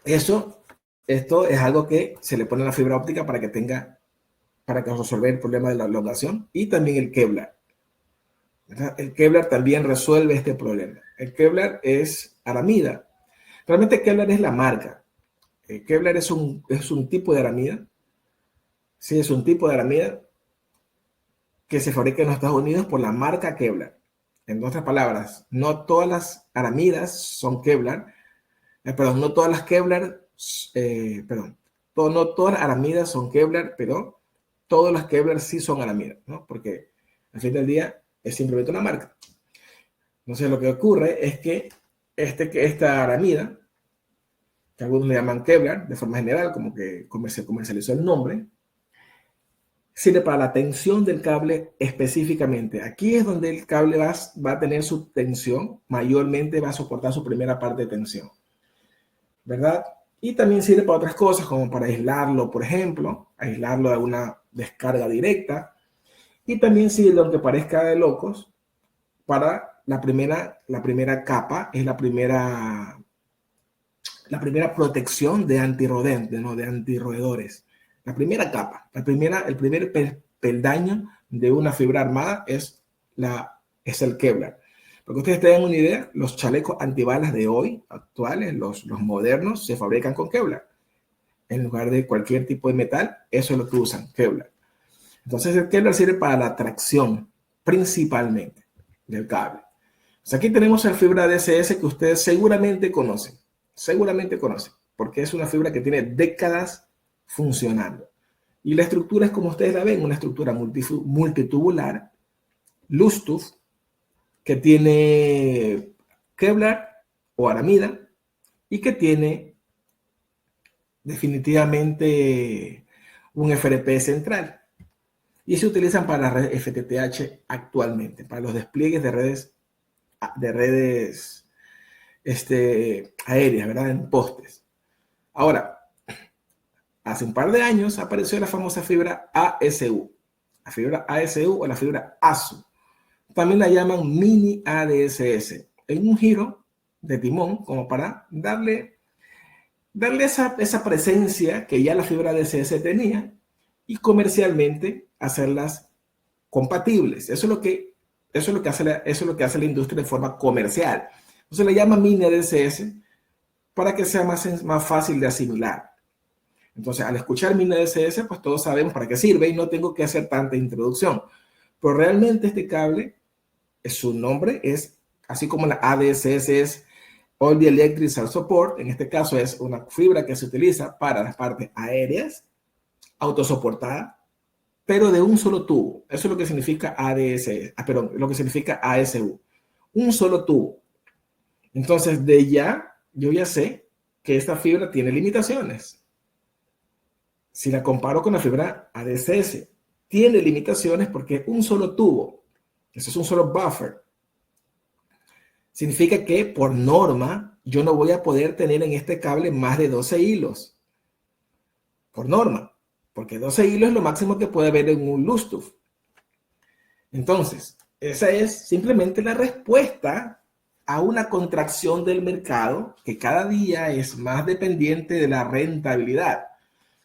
esto es algo que se le pone a la fibra óptica para que resolver el problema de la elongación, y también el Kevlar. ¿Verdad? El Kevlar también resuelve este problema. El Kevlar es aramida. Realmente Kevlar es la marca. El Kevlar es un tipo de aramida. Sí, es un tipo de aramida que se fabrica en los Estados Unidos por la marca Kevlar. En otras palabras, no todas las aramidas son Kevlar. Perdón, no todas las Kevlar, no todas las aramidas son Kevlar, pero todas las Kevlar sí son aramidas, ¿no? Porque al fin del día es simplemente una marca. Entonces lo que ocurre es que esta aramida, que algunos le llaman Kevlar de forma general, como que se comercializó el nombre, sirve para la tensión del cable específicamente. Aquí es donde el cable va a tener su tensión, mayormente va a soportar su primera parte de tensión, ¿verdad? Y también sirve para otras cosas, como para aislarlo, por ejemplo, aislarlo de una descarga directa. Y también sirve, aunque parezca de locos, para la primera capa, es la primera protección de antirrodentes, ¿no? De antirroedores. La primera capa, el primer peldaño de una fibra armada es el Kevlar. Para que ustedes tengan una idea, los chalecos antibalas de hoy, actuales, los modernos, se fabrican con Kevlar. En lugar de cualquier tipo de metal, eso es lo que usan, Kevlar. Entonces el Kevlar sirve para la tracción, principalmente, del cable. Pues aquí tenemos la fibra DSS que ustedes seguramente conocen, porque es una fibra que tiene décadas funcionando. Y la estructura es como ustedes la ven, una estructura multitubular, Lustuf, que tiene Kevlar o aramida y que tiene definitivamente un FRP central. Y se utilizan para la red FTTH actualmente, para los despliegues de redes aéreas, ¿verdad? En postes. Ahora, hace un par de años apareció la famosa fibra ASU. La fibra ASU o la fibra ASU. También la llaman mini ADSS. En un giro de timón, como para darle esa presencia que ya la fibra ADSS tenía y comercialmente hacerlas compatibles. Eso es lo que hace la industria de forma comercial. Entonces le llama mini ADSS para que sea más fácil de asimilar. Entonces, al escuchar mini ADSS, pues todos sabemos para qué sirve y no tengo que hacer tanta introducción. Pero realmente este cable, su nombre es, así como la ADSS es All the Electric Cell Support, en este caso es una fibra que se utiliza para las partes aéreas, autosoportada, pero de un solo tubo. Eso es lo que significa lo que significa ASU. Un solo tubo. Entonces, yo ya sé que esta fibra tiene limitaciones. Si la comparo con la fibra ADSS, tiene limitaciones porque es un solo tubo. Eso es un solo buffer. Significa que por norma, yo no voy a poder tener en este cable más de 12 hilos. Por norma. Porque 12 hilos es lo máximo que puede haber en un Lustuf. Entonces, esa es simplemente la respuesta a una contracción del mercado que cada día es más dependiente de la rentabilidad.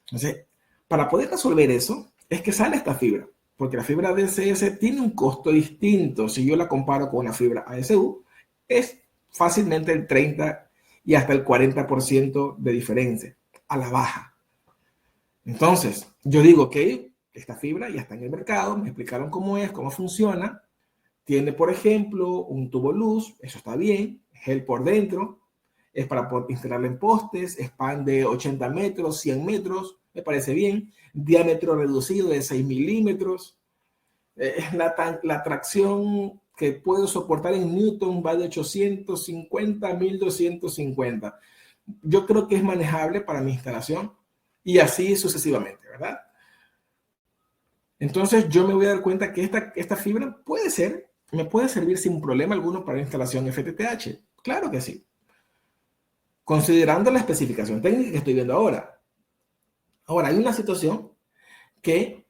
Entonces, para poder resolver eso, es que sale esta fibra, porque la fibra DSS tiene un costo distinto. Si yo la comparo con una fibra ASU, es fácilmente el 30 y hasta el 40% de diferencia a la baja. Entonces, yo digo que esta fibra ya está en el mercado, me explicaron cómo es, cómo funciona. Tiene, por ejemplo, un tubo luz, eso está bien, gel por dentro, es para instalarla en postes, span de 80 metros, 100 metros, me parece bien, diámetro reducido de 6 milímetros, la tracción que puedo soportar en Newton va de 850 a 1250. Yo creo que es manejable para mi instalación y así sucesivamente, ¿verdad? Entonces yo me voy a dar cuenta que esta fibra me puede servir sin problema alguno para la instalación FTTH. Claro que sí. Considerando la especificación técnica que estoy viendo ahora. Ahora, hay una situación que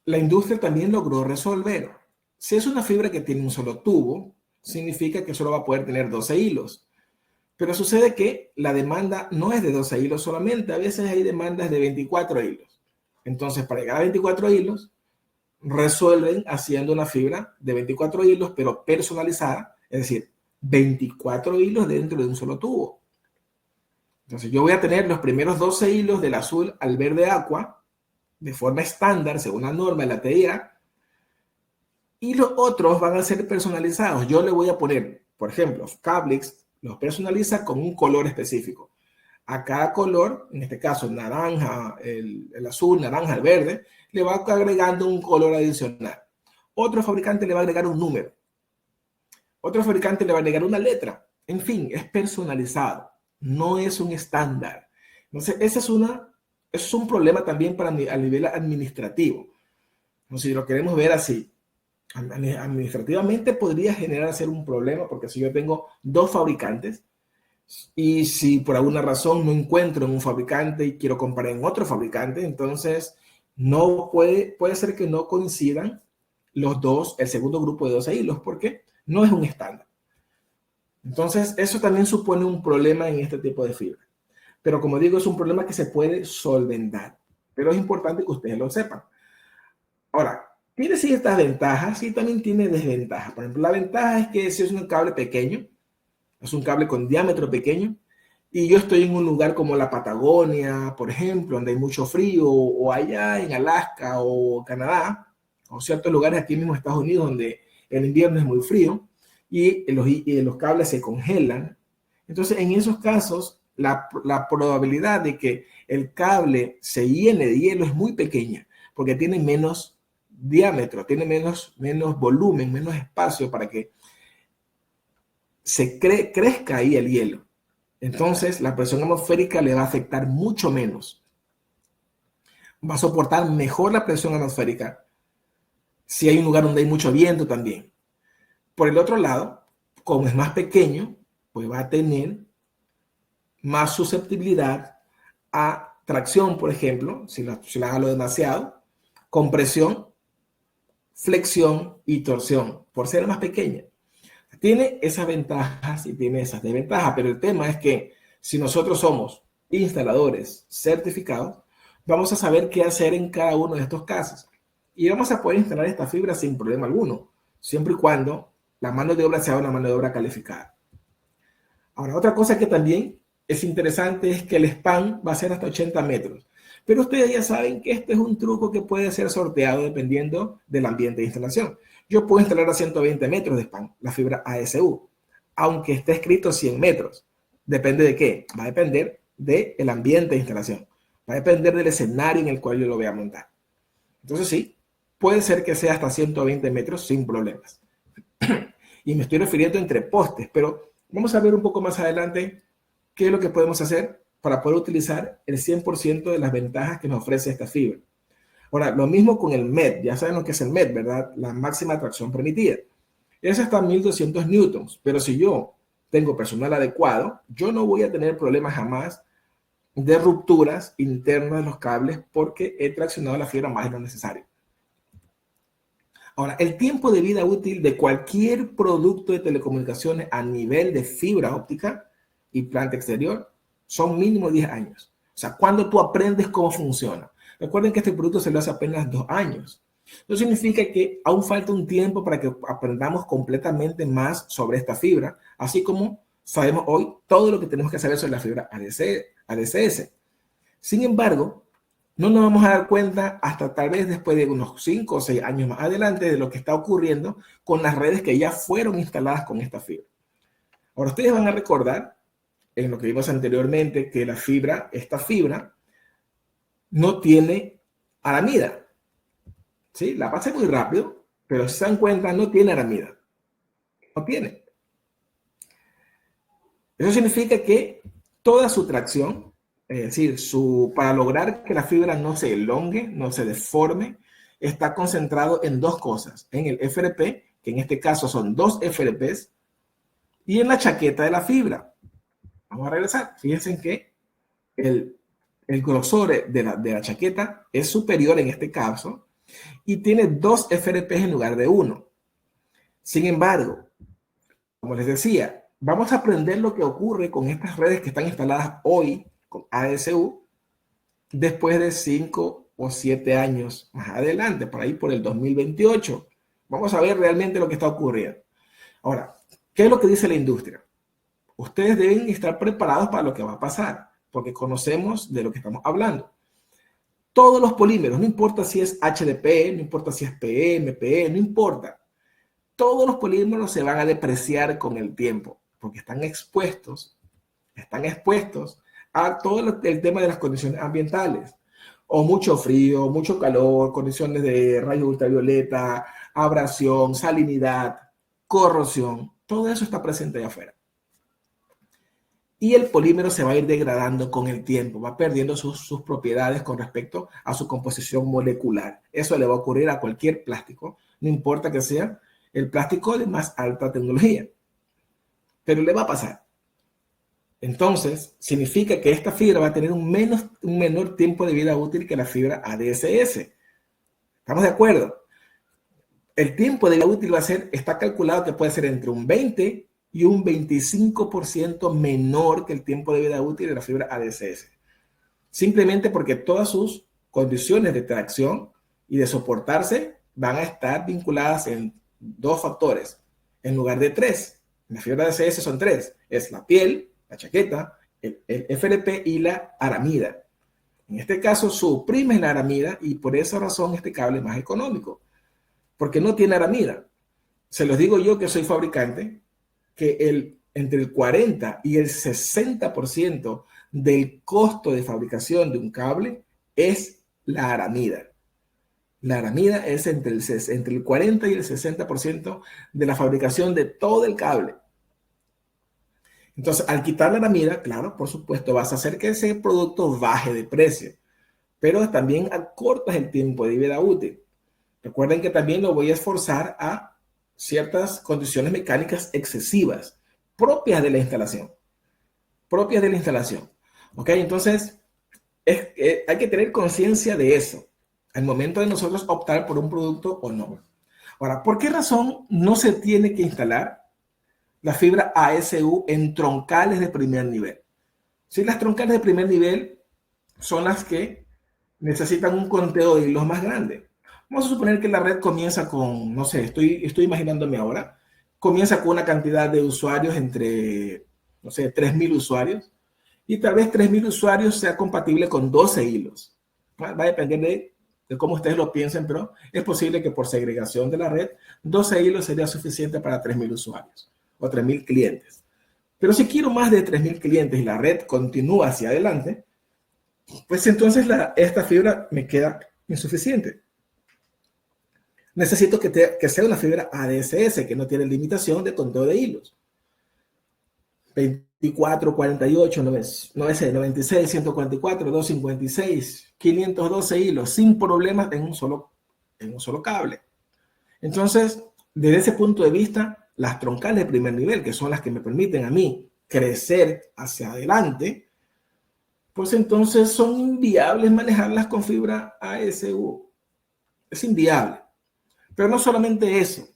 la industria también logró resolver. Si es una fibra que tiene un solo tubo, significa que solo va a poder tener 12 hilos. Pero sucede que la demanda no es de 12 hilos solamente, a veces hay demandas de 24 hilos. Entonces, para llegar a 24 hilos, resuelven haciendo una fibra de 24 hilos, pero personalizada, es decir, 24 hilos dentro de un solo tubo. Entonces, yo voy a tener los primeros 12 hilos del azul al verde aqua, de forma estándar, según la norma de la TIA, y los otros van a ser personalizados. Yo le voy a poner, por ejemplo, Cablix los personaliza con un color específico. A cada color, en este caso naranja, el azul, naranja, el verde, le va agregando un color adicional. Otro fabricante le va a agregar un número. Otro fabricante le va a agregar una letra. En fin, es personalizado. No es un estándar. Entonces, ese es un problema también a nivel administrativo. Si lo queremos ver así, administrativamente podría generar ser un problema, porque si yo tengo dos fabricantes y si por alguna razón no encuentro en un fabricante y quiero comprar en otro fabricante, entonces no puede ser que no coincidan los dos, el segundo grupo de 12 hilos, porque no es un estándar. Entonces, eso también supone un problema en este tipo de fibra. Pero como digo, es un problema que se puede solventar. Pero es importante que ustedes lo sepan. Ahora, tiene ciertas ventajas y también tiene desventajas. Por ejemplo, la ventaja es que si es un cable pequeño, es un cable con diámetro pequeño, y yo estoy en un lugar como la Patagonia, por ejemplo, donde hay mucho frío, o allá en Alaska o Canadá, o ciertos lugares aquí mismo en Estados Unidos donde el invierno es muy frío y los cables se congelan. Entonces, en esos casos, la probabilidad de que el cable se llene de hielo es muy pequeña, porque tiene menos diámetro, tiene menos volumen, menos espacio para que crezca ahí el hielo. Entonces, la presión atmosférica le va a afectar mucho menos. Va a soportar mejor la presión atmosférica si hay un lugar donde hay mucho viento también. Por el otro lado, como es más pequeño, pues va a tener más susceptibilidad a tracción, por ejemplo, si la jalo demasiado, compresión, flexión y torsión, por ser más pequeña. Tiene esas ventajas y tiene esas desventajas, pero el tema es que si nosotros somos instaladores certificados, vamos a saber qué hacer en cada uno de estos casos. Y vamos a poder instalar esta fibra sin problema alguno, siempre y cuando la mano de obra sea una mano de obra calificada. Ahora, otra cosa que también es interesante es que el span va a ser hasta 80 metros. Pero ustedes ya saben que este es un truco que puede ser sorteado dependiendo del ambiente de instalación. Yo puedo instalar a 120 metros de span, la fibra ASU, aunque esté escrito 100 metros. ¿Depende de qué? Va a depender del ambiente de instalación. Va a depender del escenario en el cual yo lo voy a montar. Entonces sí, puede ser que sea hasta 120 metros sin problemas. Y me estoy refiriendo entre postes, pero vamos a ver un poco más adelante qué es lo que podemos hacer para poder utilizar el 100% de las ventajas que nos ofrece esta fibra. Ahora, lo mismo con el MET. Ya saben lo que es el MET, ¿verdad? La máxima tracción permitida. Esa está a 1200 newtons, pero si yo tengo personal adecuado, yo no voy a tener problemas jamás de rupturas internas de los cables porque he traccionado la fibra más de lo necesario. Ahora, el tiempo de vida útil de cualquier producto de telecomunicaciones a nivel de fibra óptica y planta exterior son mínimo 10 años. O sea, cuando tú aprendes cómo funciona. Recuerden que este producto se lo hace apenas 2 años. Eso significa que aún falta un tiempo para que aprendamos completamente más sobre esta fibra, así como sabemos hoy todo lo que tenemos que saber sobre la fibra ADSS. Sin embargo, no nos vamos a dar cuenta hasta tal vez después de unos 5 o 6 años más adelante de lo que está ocurriendo con las redes que ya fueron instaladas con esta fibra. Ahora, ustedes van a recordar, en lo que vimos anteriormente, que esta fibra, no tiene aramida. ¿Sí? La pasé muy rápido, pero si se dan cuenta, no tiene aramida. No tiene. Eso significa que toda su tracción, es decir, para lograr que la fibra no se elongue, no se deforme, está concentrado en dos cosas. En el FRP, que en este caso son 2 FRPs, y en la chaqueta de la fibra. Vamos a regresar. Fíjense que el grosor de la chaqueta es superior en este caso y tiene 2 FRPs en lugar de 1. Sin embargo, como les decía, vamos a aprender lo que ocurre con estas redes que están instaladas hoy con ASU después de 5 o 7 años más adelante, por ahí por el 2028. Vamos a ver realmente lo que está ocurriendo. Ahora, ¿qué es lo que dice la industria? Ustedes deben estar preparados para lo que va a pasar, porque conocemos de lo que estamos hablando. Todos los polímeros, no importa si es HDPE, no importa si es PE, MPE, no importa. Todos los polímeros se van a depreciar con el tiempo, porque están expuestos a todo el tema de las condiciones ambientales, o mucho frío, mucho calor, condiciones de rayos ultravioleta, abrasión, salinidad, corrosión, todo eso está presente allá afuera. y el polímero se va a ir degradando con el tiempo, va perdiendo sus propiedades con respecto a su composición molecular. Eso le va a ocurrir a cualquier plástico, no importa que sea el plástico de más alta tecnología, pero le va a pasar. Entonces, significa que esta fibra va a tener un menor tiempo de vida útil que la fibra ADSS. ¿Estamos de acuerdo? El tiempo de vida útil está calculado que puede ser entre un 20 y un 25% menor que el tiempo de vida útil de la fibra ADSS. Simplemente porque todas sus condiciones de tracción y de soportarse van a estar vinculadas en 2 factores, en lugar de 3. En la fibra ADSS son 3. Es la piel, la chaqueta, el FLP y la aramida. En este caso, suprimes la aramida y por esa razón este cable es más económico, porque no tiene aramida. Se los digo yo que soy fabricante, que entre el 40 y el 60% del costo de fabricación de un cable es la aramida. La aramida es entre el 40 y el 60% de la fabricación de todo el cable. Entonces, al quitar la aramida, claro, por supuesto, vas a hacer que ese producto baje de precio, pero también acortas el tiempo de vida útil. Recuerden que también lo voy a esforzar a ciertas condiciones mecánicas excesivas, propias de la instalación. Propias de la instalación. ¿Ok? Entonces, hay que tener conciencia de eso al momento de nosotros optar por un producto o no. Ahora, ¿por qué razón no se tiene que instalar la fibra ASU en troncales de primer nivel? Si las troncales de primer nivel son las que necesitan un conteo de hilos más grande. Vamos a suponer que la red comienza con, no sé, estoy imaginándome ahora, comienza con una cantidad de usuarios entre, no sé, 3.000 usuarios, y tal vez 3.000 usuarios sea compatible con 12 hilos. Va a depender de cómo ustedes lo piensen, pero es posible que por segregación de la red, 12 hilos sería suficiente para 3.000 usuarios o 3.000 clientes. Pero si quiero más de 3.000 clientes y la red continúa hacia adelante, pues entonces esta fibra me queda insuficiente. Necesito que sea una fibra ADSS, que no tiene limitación de conteo de hilos. 24, 48, 96, 144, 256, 512 hilos, sin problemas en un solo cable. Entonces, desde ese punto de vista, las troncales de primer nivel, que son las que me permiten a mí crecer hacia adelante, pues entonces son inviables manejarlas con fibra ASU. Es inviable. Pero no solamente eso,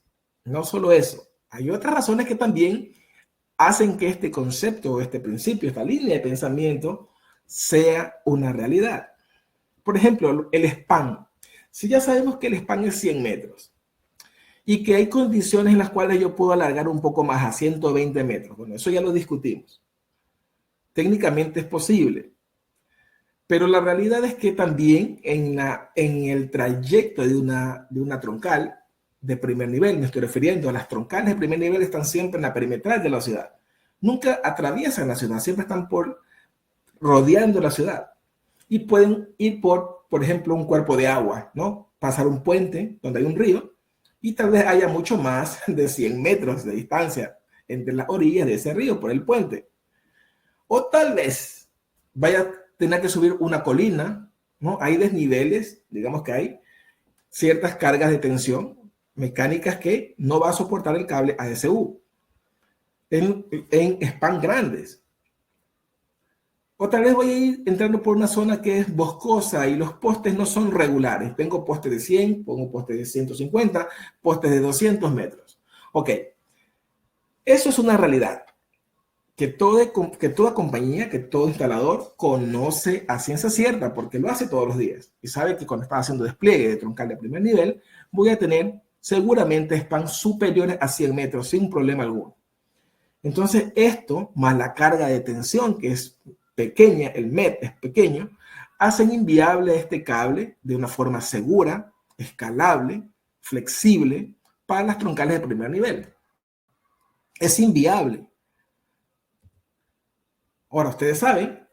no solo eso. Hay otras razones que también hacen que este concepto, este principio, esta línea de pensamiento sea una realidad. Por ejemplo, el span. Si ya sabemos que el span es 100 metros y que hay condiciones en las cuales yo puedo alargar un poco más a 120 metros, bueno, eso ya lo discutimos. Técnicamente es posible. Pero la realidad es que también en el trayecto de una troncal de primer nivel, me estoy refiriendo a las troncales de primer nivel, están siempre en la perimetral de la ciudad. Nunca atraviesan la ciudad, siempre están rodeando la ciudad. Y pueden ir por ejemplo, un cuerpo de agua, ¿no? Pasar un puente donde hay un río y tal vez haya mucho más de 100 metros de distancia entre las orillas de ese río por el puente. O tal vez vaya a tener que subir una colina, ¿no? Hay desniveles, digamos que hay ciertas cargas de tensión mecánicas que no va a soportar el cable ASU en span grandes. O tal vez voy a ir entrando por una zona que es boscosa y los postes no son regulares. Tengo postes de 100, pongo postes de 150, postes de 200 metros. Ok, eso es una realidad que toda compañía, que todo instalador conoce a ciencia cierta porque lo hace todos los días y sabe que cuando está haciendo despliegue de troncal de primer nivel voy a tener seguramente spans superiores a 100 metros sin problema alguno. Entonces esto, más la carga de tensión que es pequeña, el MET es pequeño, hacen inviable este cable de una forma segura, escalable, flexible para las troncales de primer nivel. Es inviable. Ahora, ustedes saben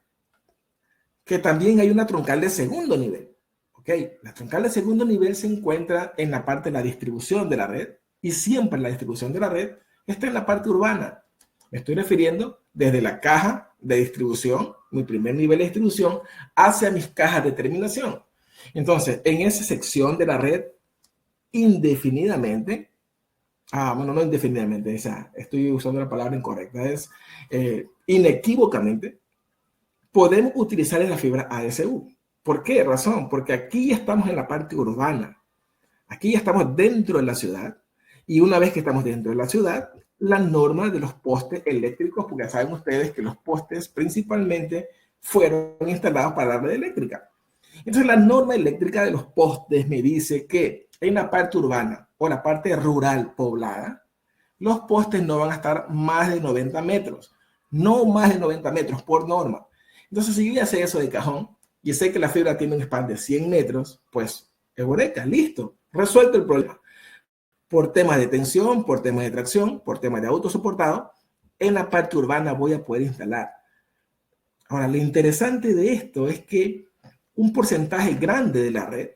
que también hay una troncal de segundo nivel. ¿Ok? La troncal de segundo nivel se encuentra en la parte de la distribución de la red y siempre la distribución de la red está en la parte urbana. Me estoy refiriendo desde la caja de distribución, mi primer nivel de distribución, hacia mis cajas de terminación. Entonces, en esa sección de la red, indefinidamente, bueno, no indefinidamente, o sea, estoy usando la palabra incorrecta, es inequívocamente, podemos utilizar la fibra ASU. ¿Por qué razón? Porque aquí ya estamos en la parte urbana, aquí ya estamos dentro de la ciudad, y una vez que estamos dentro de la ciudad, la norma de los postes eléctricos, porque ya saben ustedes que los postes principalmente fueron instalados para la red eléctrica. Entonces la norma eléctrica de los postes me dice que en la parte urbana o la parte rural poblada, los postes no van a estar más de 90 metros, no más de 90 metros por norma. Entonces, si yo ya sé eso de cajón y sé que la fibra tiene un span de 100 metros, pues, eureka, listo, resuelto el problema. Por temas de tensión, por temas de tracción, por temas de autosoportado, en la parte urbana voy a poder instalar. Ahora, lo interesante de esto es que un porcentaje grande de la red,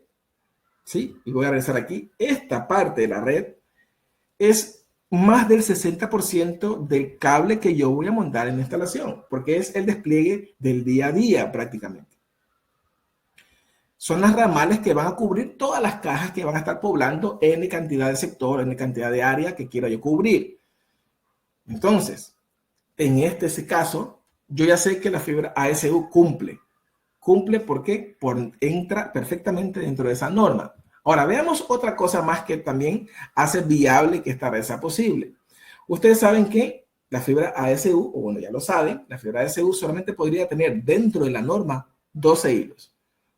¿sí? Y voy a regresar aquí, esta parte de la red es más del 60% del cable que yo voy a montar en la instalación, porque es el despliegue del día a día prácticamente. Son las ramales que van a cubrir todas las cajas que van a estar poblando N cantidad de sector, N cantidad de área que quiera yo cubrir. Entonces, en este caso, yo ya sé que la fibra ASU cumple. Cumple porque entra perfectamente dentro de esa norma. Ahora, veamos otra cosa más que también hace viable que esta red sea posible. Ustedes saben que la fibra ASU, o bueno, ya lo saben, la fibra ASU solamente podría tener dentro de la norma 12 hilos.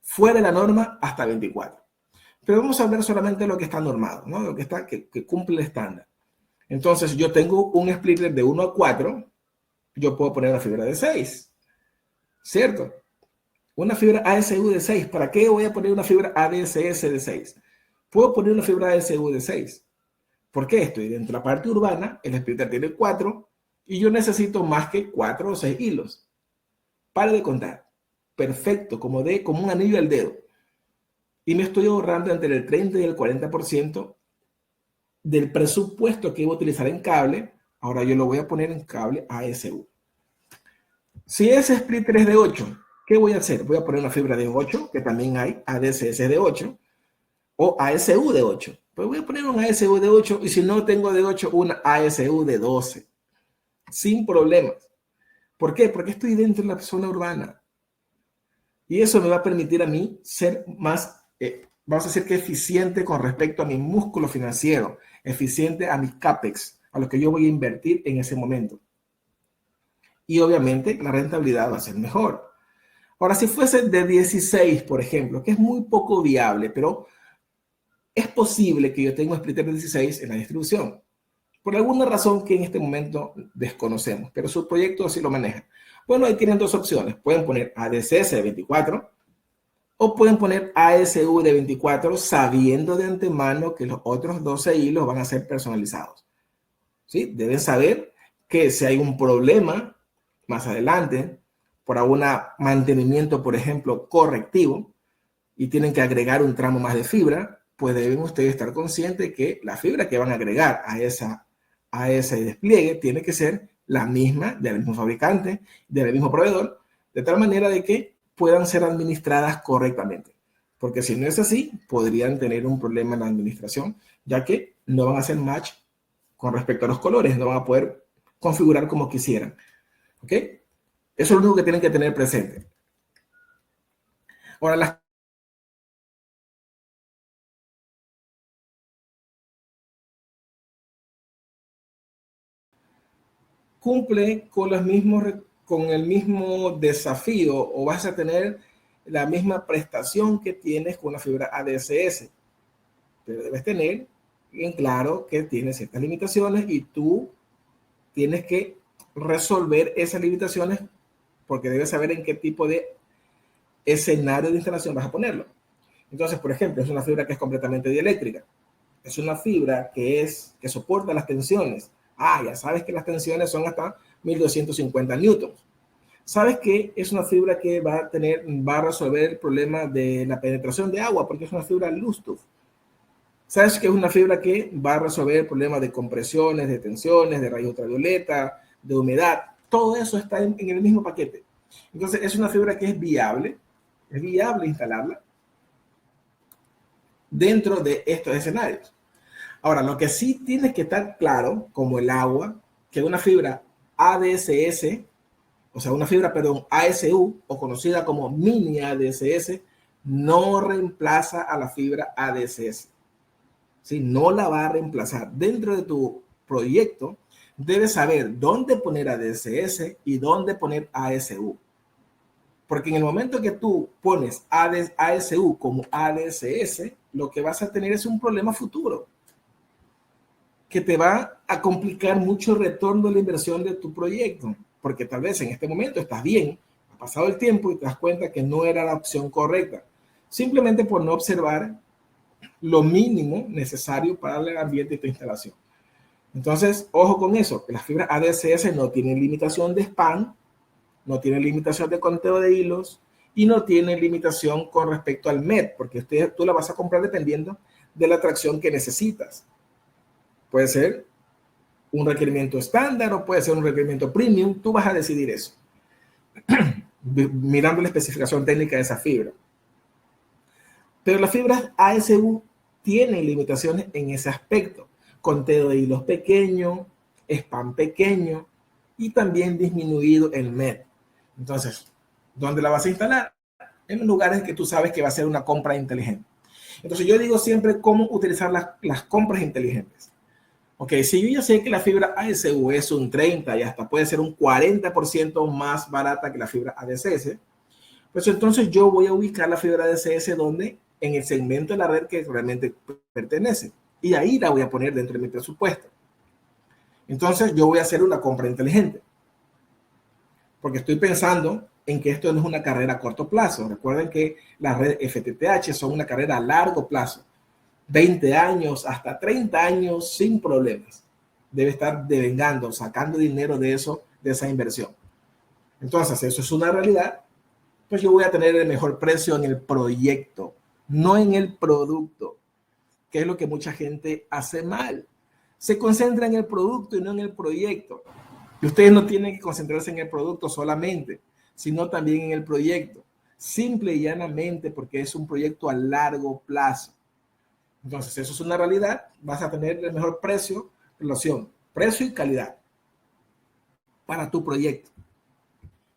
Fuera de la norma, hasta 24. Pero vamos a hablar solamente de lo que está normado, ¿no? Lo que está, que cumple el estándar. Entonces, yo tengo un splitter de 1 a 4, yo puedo poner la fibra de 6, ¿cierto? Una fibra ASU de 6. ¿Para qué voy a poner una fibra ADSS de 6? Puedo poner una fibra ASU de 6. ¿Por qué? Estoy dentro de la parte urbana, el splitter tiene 4 y yo necesito más que 4 o 6 hilos. Pare de contar. Perfecto, como un anillo al dedo. Y me estoy ahorrando entre el 30 y el 40% del presupuesto que iba a utilizar en cable. Ahora yo lo voy a poner en cable ASU. Si ese splitter es de 8, ¿qué voy a hacer? Voy a poner una fibra de 8, que también hay ADSS de 8, o ASU de 8. Pues voy a poner un ASU de 8 y si no tengo de 8, una ASU de 12. Sin problemas. ¿Por qué? Porque estoy dentro de la zona urbana. Y eso me va a permitir a mí ser más, vamos a decir que eficiente con respecto a mi músculo financiero, eficiente a mis CAPEX, a lo que yo voy a invertir en ese momento. Y obviamente la rentabilidad va a ser mejor. Ahora, si fuese de 16, por ejemplo, que es muy poco viable, pero es posible que yo tenga un splitter de 16 en la distribución, por alguna razón que en este momento desconocemos, pero su proyecto sí lo maneja. Bueno, ahí tienen dos opciones. Pueden poner ADSS de 24 o pueden poner ASU de 24 sabiendo de antemano que los otros 12 hilos van a ser personalizados. ¿Sí? Deben saber que si hay un problema más adelante por algún mantenimiento, por ejemplo, correctivo, y tienen que agregar un tramo más de fibra, pues deben ustedes estar conscientes que la fibra que van a agregar a ese despliegue tiene que ser la misma, del mismo fabricante, del mismo proveedor, de tal manera de que puedan ser administradas correctamente. Porque si no es así, podrían tener un problema en la administración, ya que no van a hacer match con respecto a los colores, no van a poder configurar como quisieran. ¿Ok? Eso es lo único que tienen que tener presente. Ahora, las cumple con el mismo desafío o vas a tener la misma prestación que tienes con la fibra ADSS. Pero debes tener en claro que tiene ciertas limitaciones y tú tienes que resolver esas limitaciones porque debes saber en qué tipo de escenario de instalación vas a ponerlo. Entonces, por ejemplo, es una fibra que es completamente dieléctrica. Es una fibra que soporta las tensiones. Ya sabes que las tensiones son hasta 1250 newtons. Sabes que es una fibra que va a resolver el problema de la penetración de agua porque es una fibra Lustuf. Sabes que es una fibra que va a resolver el problema de compresiones, de tensiones, de rayos ultravioleta, de humedad, todo eso está en el mismo paquete. Entonces es una fibra que es viable instalarla dentro de estos escenarios. Ahora, lo que sí tiene que estar claro, como el agua, que una fibra ADSS, o sea, una fibra, perdón, ASU, o conocida como mini ADSS, no reemplaza a la fibra ADSS. ¿Sí? No la va a reemplazar. Dentro de tu proyecto, debes saber dónde poner ADSS y dónde poner ASU. Porque en el momento que tú pones ASU como ADSS, lo que vas a tener es un problema futuro que te va a complicar mucho el retorno de la inversión de tu proyecto. Porque tal vez en este momento estás bien, ha pasado el tiempo y te das cuenta que no era la opción correcta. Simplemente por no observar lo mínimo necesario para el ambiente de tu instalación. Entonces, ojo con eso, que las fibras ADSS no tienen limitación de span, no tienen limitación de conteo de hilos y no tienen limitación con respecto al MET, porque tú la vas a comprar dependiendo de la tracción que necesitas. Puede ser un requerimiento estándar o puede ser un requerimiento premium, tú vas a decidir eso, mirando la especificación técnica de esa fibra. Pero las fibras ASU tienen limitaciones en ese aspecto, conteo de hilos pequeño, span pequeño y también disminuido el MET. Entonces, ¿dónde la vas a instalar? En lugares que tú sabes que va a ser una compra inteligente. Entonces, yo digo siempre cómo utilizar las compras inteligentes. Ok, si yo ya sé que la fibra ASU es un 30 y hasta puede ser un 40% más barata que la fibra ADSS, pues entonces yo voy a ubicar la fibra ADSS donde en el segmento de la red que realmente pertenece. Y ahí la voy a poner dentro de mi presupuesto. Entonces yo voy a hacer una compra inteligente. Porque estoy pensando en que esto no es una carrera a corto plazo. Recuerden que las redes FTTH son una carrera a largo plazo. 20 años, hasta 30 años sin problemas. Debe estar devengando, sacando dinero de eso, de esa inversión. Entonces, eso es una realidad. Pues yo voy a tener el mejor precio en el proyecto, no en el producto, que es lo que mucha gente hace mal. Se concentra en el producto y no en el proyecto. Y ustedes no tienen que concentrarse en el producto solamente, sino también en el proyecto. Simple y llanamente porque es un proyecto a largo plazo. Entonces, eso es una realidad. Vas a tener el mejor precio, relación, precio y calidad para tu proyecto.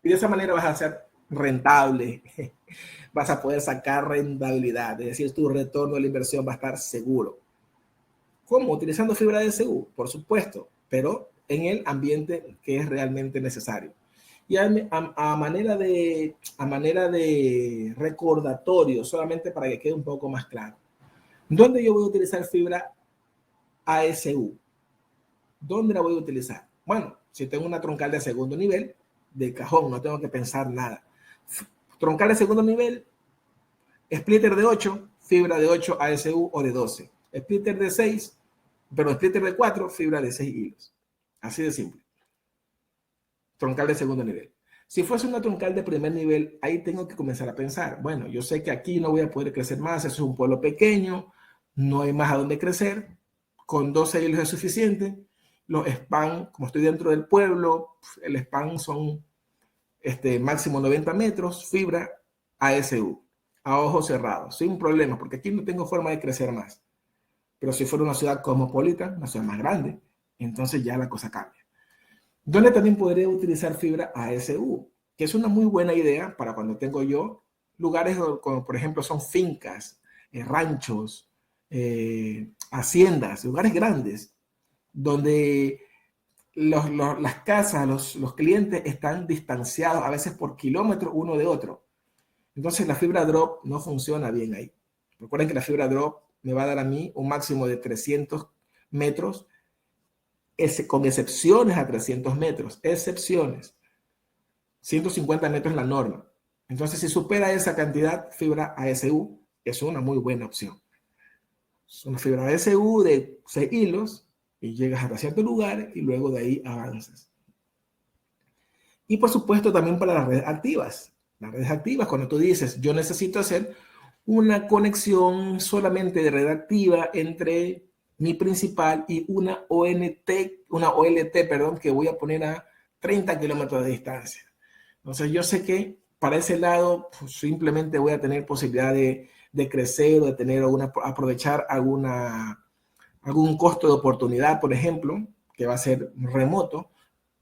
Y de esa manera vas a ser rentable, vas a poder sacar rentabilidad, es decir, tu retorno de la inversión va a estar seguro. ¿Cómo? Utilizando fibra DSU, por supuesto, pero en el ambiente que es realmente necesario. Y a manera de recordatorio, solamente para que quede un poco más claro. ¿Dónde yo voy a utilizar fibra ASU? ¿Dónde la voy a utilizar? Bueno, si tengo una troncal de segundo nivel, de cajón, no tengo que pensar nada. Troncal de segundo nivel, splitter de 8, fibra de 8 ASU o de 12. Splitter de 6, pero splitter de 4, fibra de 6 hilos. Así de simple. Troncal de segundo nivel. Si fuese una troncal de primer nivel, ahí tengo que comenzar a pensar, bueno, yo sé que aquí no voy a poder crecer más, eso es un pueblo pequeño, no hay más a dónde crecer, con 12 hilos es suficiente, los span, como estoy dentro del pueblo, el span son máximo 90 metros, fibra ASU, a ojos cerrados, sin problemas, porque aquí no tengo forma de crecer más. Pero si fuera una ciudad cosmopolita, una ciudad más grande, entonces ya la cosa cambia. ¿Dónde también podría utilizar fibra ASU? Que es una muy buena idea para cuando tengo yo lugares como por ejemplo son fincas, ranchos, haciendas, lugares grandes, donde las casas, los clientes están distanciados a veces por kilómetros uno de otro. Entonces la fibra drop no funciona bien ahí. Recuerden que la fibra drop me va a dar a mí un máximo de 300 metros, con excepciones a 300 metros, excepciones. 150 metros es la norma. Entonces, si supera esa cantidad, fibra ASU es una muy buena opción. Es una fibra ASU de 6 hilos y llegas hasta cierto lugar y luego de ahí avanzas. Y por supuesto también para las redes activas. Las redes activas, cuando tú dices, yo necesito hacer una conexión solamente de red activa entre mi principal y una OLT, perdón, que voy a poner a 30 kilómetros de distancia. Entonces yo sé que para ese lado pues, simplemente voy a tener posibilidad de crecer o de tener aprovechar algún costo de oportunidad, por ejemplo, que va a ser remoto.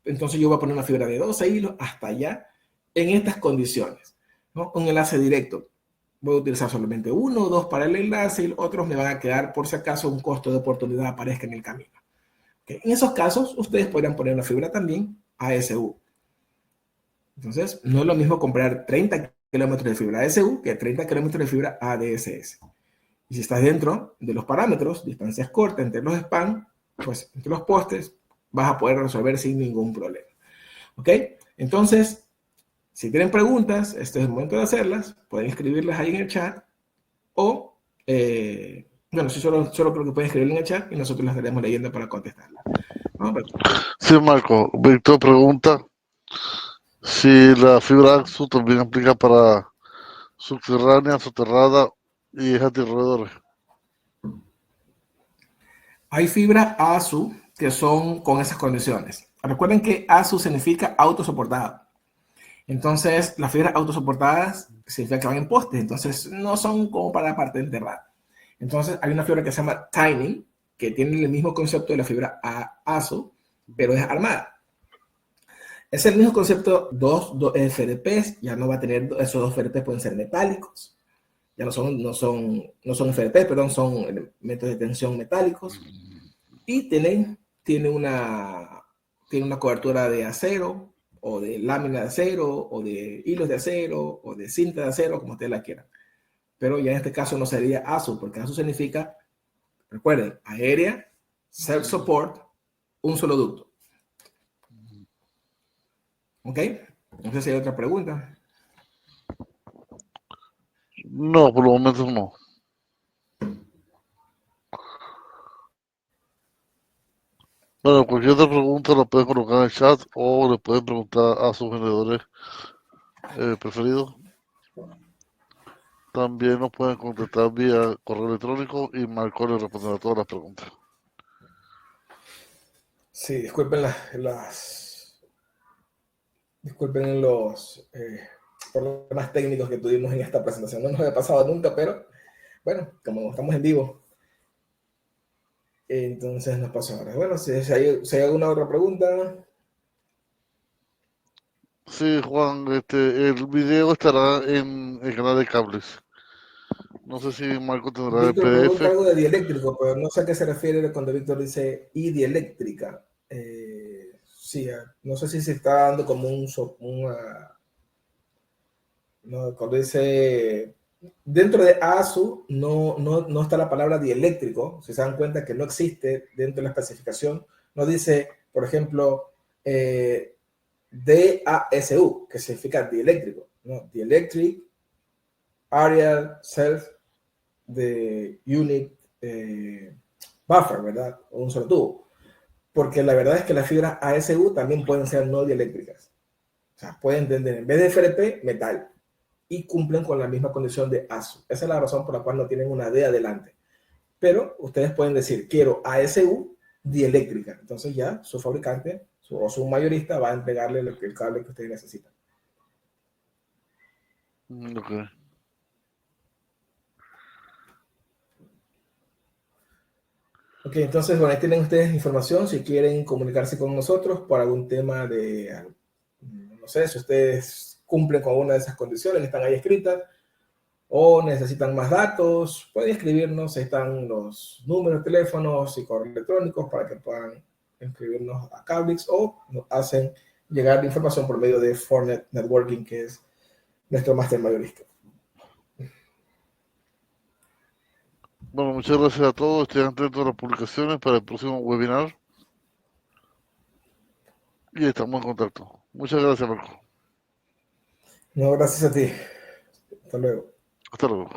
Entonces yo voy a poner una fibra de 12 hilos hasta allá en estas condiciones, ¿no? Un enlace directo. Voy a utilizar solamente uno o dos para el enlace y otros me van a quedar por si acaso un costo de oportunidad aparezca en el camino. ¿Okay? En esos casos, ustedes podrían poner una fibra también ASU. Entonces, no es lo mismo comprar 30 kilómetros de fibra ASU que 30 kilómetros de fibra ADSS. Y si estás dentro de los parámetros, distancias cortas entre los spans, pues entre los postes, vas a poder resolver sin ningún problema. ¿Ok? Entonces, si tienen preguntas, este es el momento de hacerlas. Pueden escribirlas ahí en el chat o, bueno, si solo creo que pueden escribirlo en el chat y nosotros las estaremos leyendo para contestarlas. ¿No? Sí, Marco. Víctor pregunta si la fibra AXU también aplica para subterránea, soterrada y ejes de roedores. Hay fibra ASU que son con esas condiciones. Recuerden que ASU significa autosoportado. Entonces, las fibras autosoportadas significa que van en postes, entonces no son como para la parte enterrada. Entonces, hay una fibra que se llama Timing, que tiene el mismo concepto de la fibra ASU, pero es armada. Es el mismo concepto, dos FDPs, ya no va a tener, esos dos FDPs pueden ser metálicos, ya no son FDP, perdón, son métodos de tensión metálicos, y tiene una cobertura de acero, o de lámina de acero, o de hilos de acero, o de cinta de acero, como ustedes la quieran. Pero ya en este caso no sería ASU, porque ASU significa, recuerden, aérea, self-support, un solo ducto. ¿Ok? No sé si hay otra pregunta. No, por el momento no. Bueno, cualquier otra pregunta la pueden colocar en el chat o le pueden preguntar a sus vendedores preferidos. También nos pueden contactar vía correo electrónico y Marco le responderá todas las preguntas. Sí, disculpen disculpen los problemas técnicos que tuvimos en esta presentación. No nos había pasado nunca, pero bueno, como estamos en vivo, entonces nos pasó ahora. Bueno, si hay alguna otra pregunta. Sí, Juan, el video estará en el canal de cables. No sé si Marco tendrá el Víctor pregunta PDF. algo de dieléctrico, pero no sé a qué se refiere cuando Víctor dice y dieléctrica. Sí, no sé si se está dando como no, cuando dice dentro de ASU no está la palabra dieléctrico. Si se dan cuenta que no existe dentro de la especificación, no dice, por ejemplo, DASU, que significa dieléctrico, ¿no? Dielectric Area Self de Unit Buffer, ¿verdad? O un solo tubo. Porque la verdad es que las fibras ASU también pueden ser no dieléctricas. O sea, pueden tener en vez de FRP, metal. Y cumplen con la misma condición de ASU. Esa es la razón por la cual no tienen una D adelante. Pero ustedes pueden decir, quiero ASU dieléctrica. Entonces ya su fabricante o su mayorista va a entregarle el cable que ustedes necesitan. Ok. Ok, entonces, bueno, ahí tienen ustedes información si quieren comunicarse con nosotros por algún tema no sé, si ustedes cumplen con una de esas condiciones que están ahí escritas o necesitan más datos, pueden escribirnos, ahí están los números, teléfonos y correos electrónicos para que puedan escribirnos a Cablix o nos hacen llegar la información por medio de Fornet Networking, que es nuestro máster mayorista. Bueno, muchas gracias a todos. Estén atentos a las publicaciones para el próximo webinar. Y estamos en contacto. Muchas gracias, Marco. No, gracias a ti. Hasta luego. Hasta luego.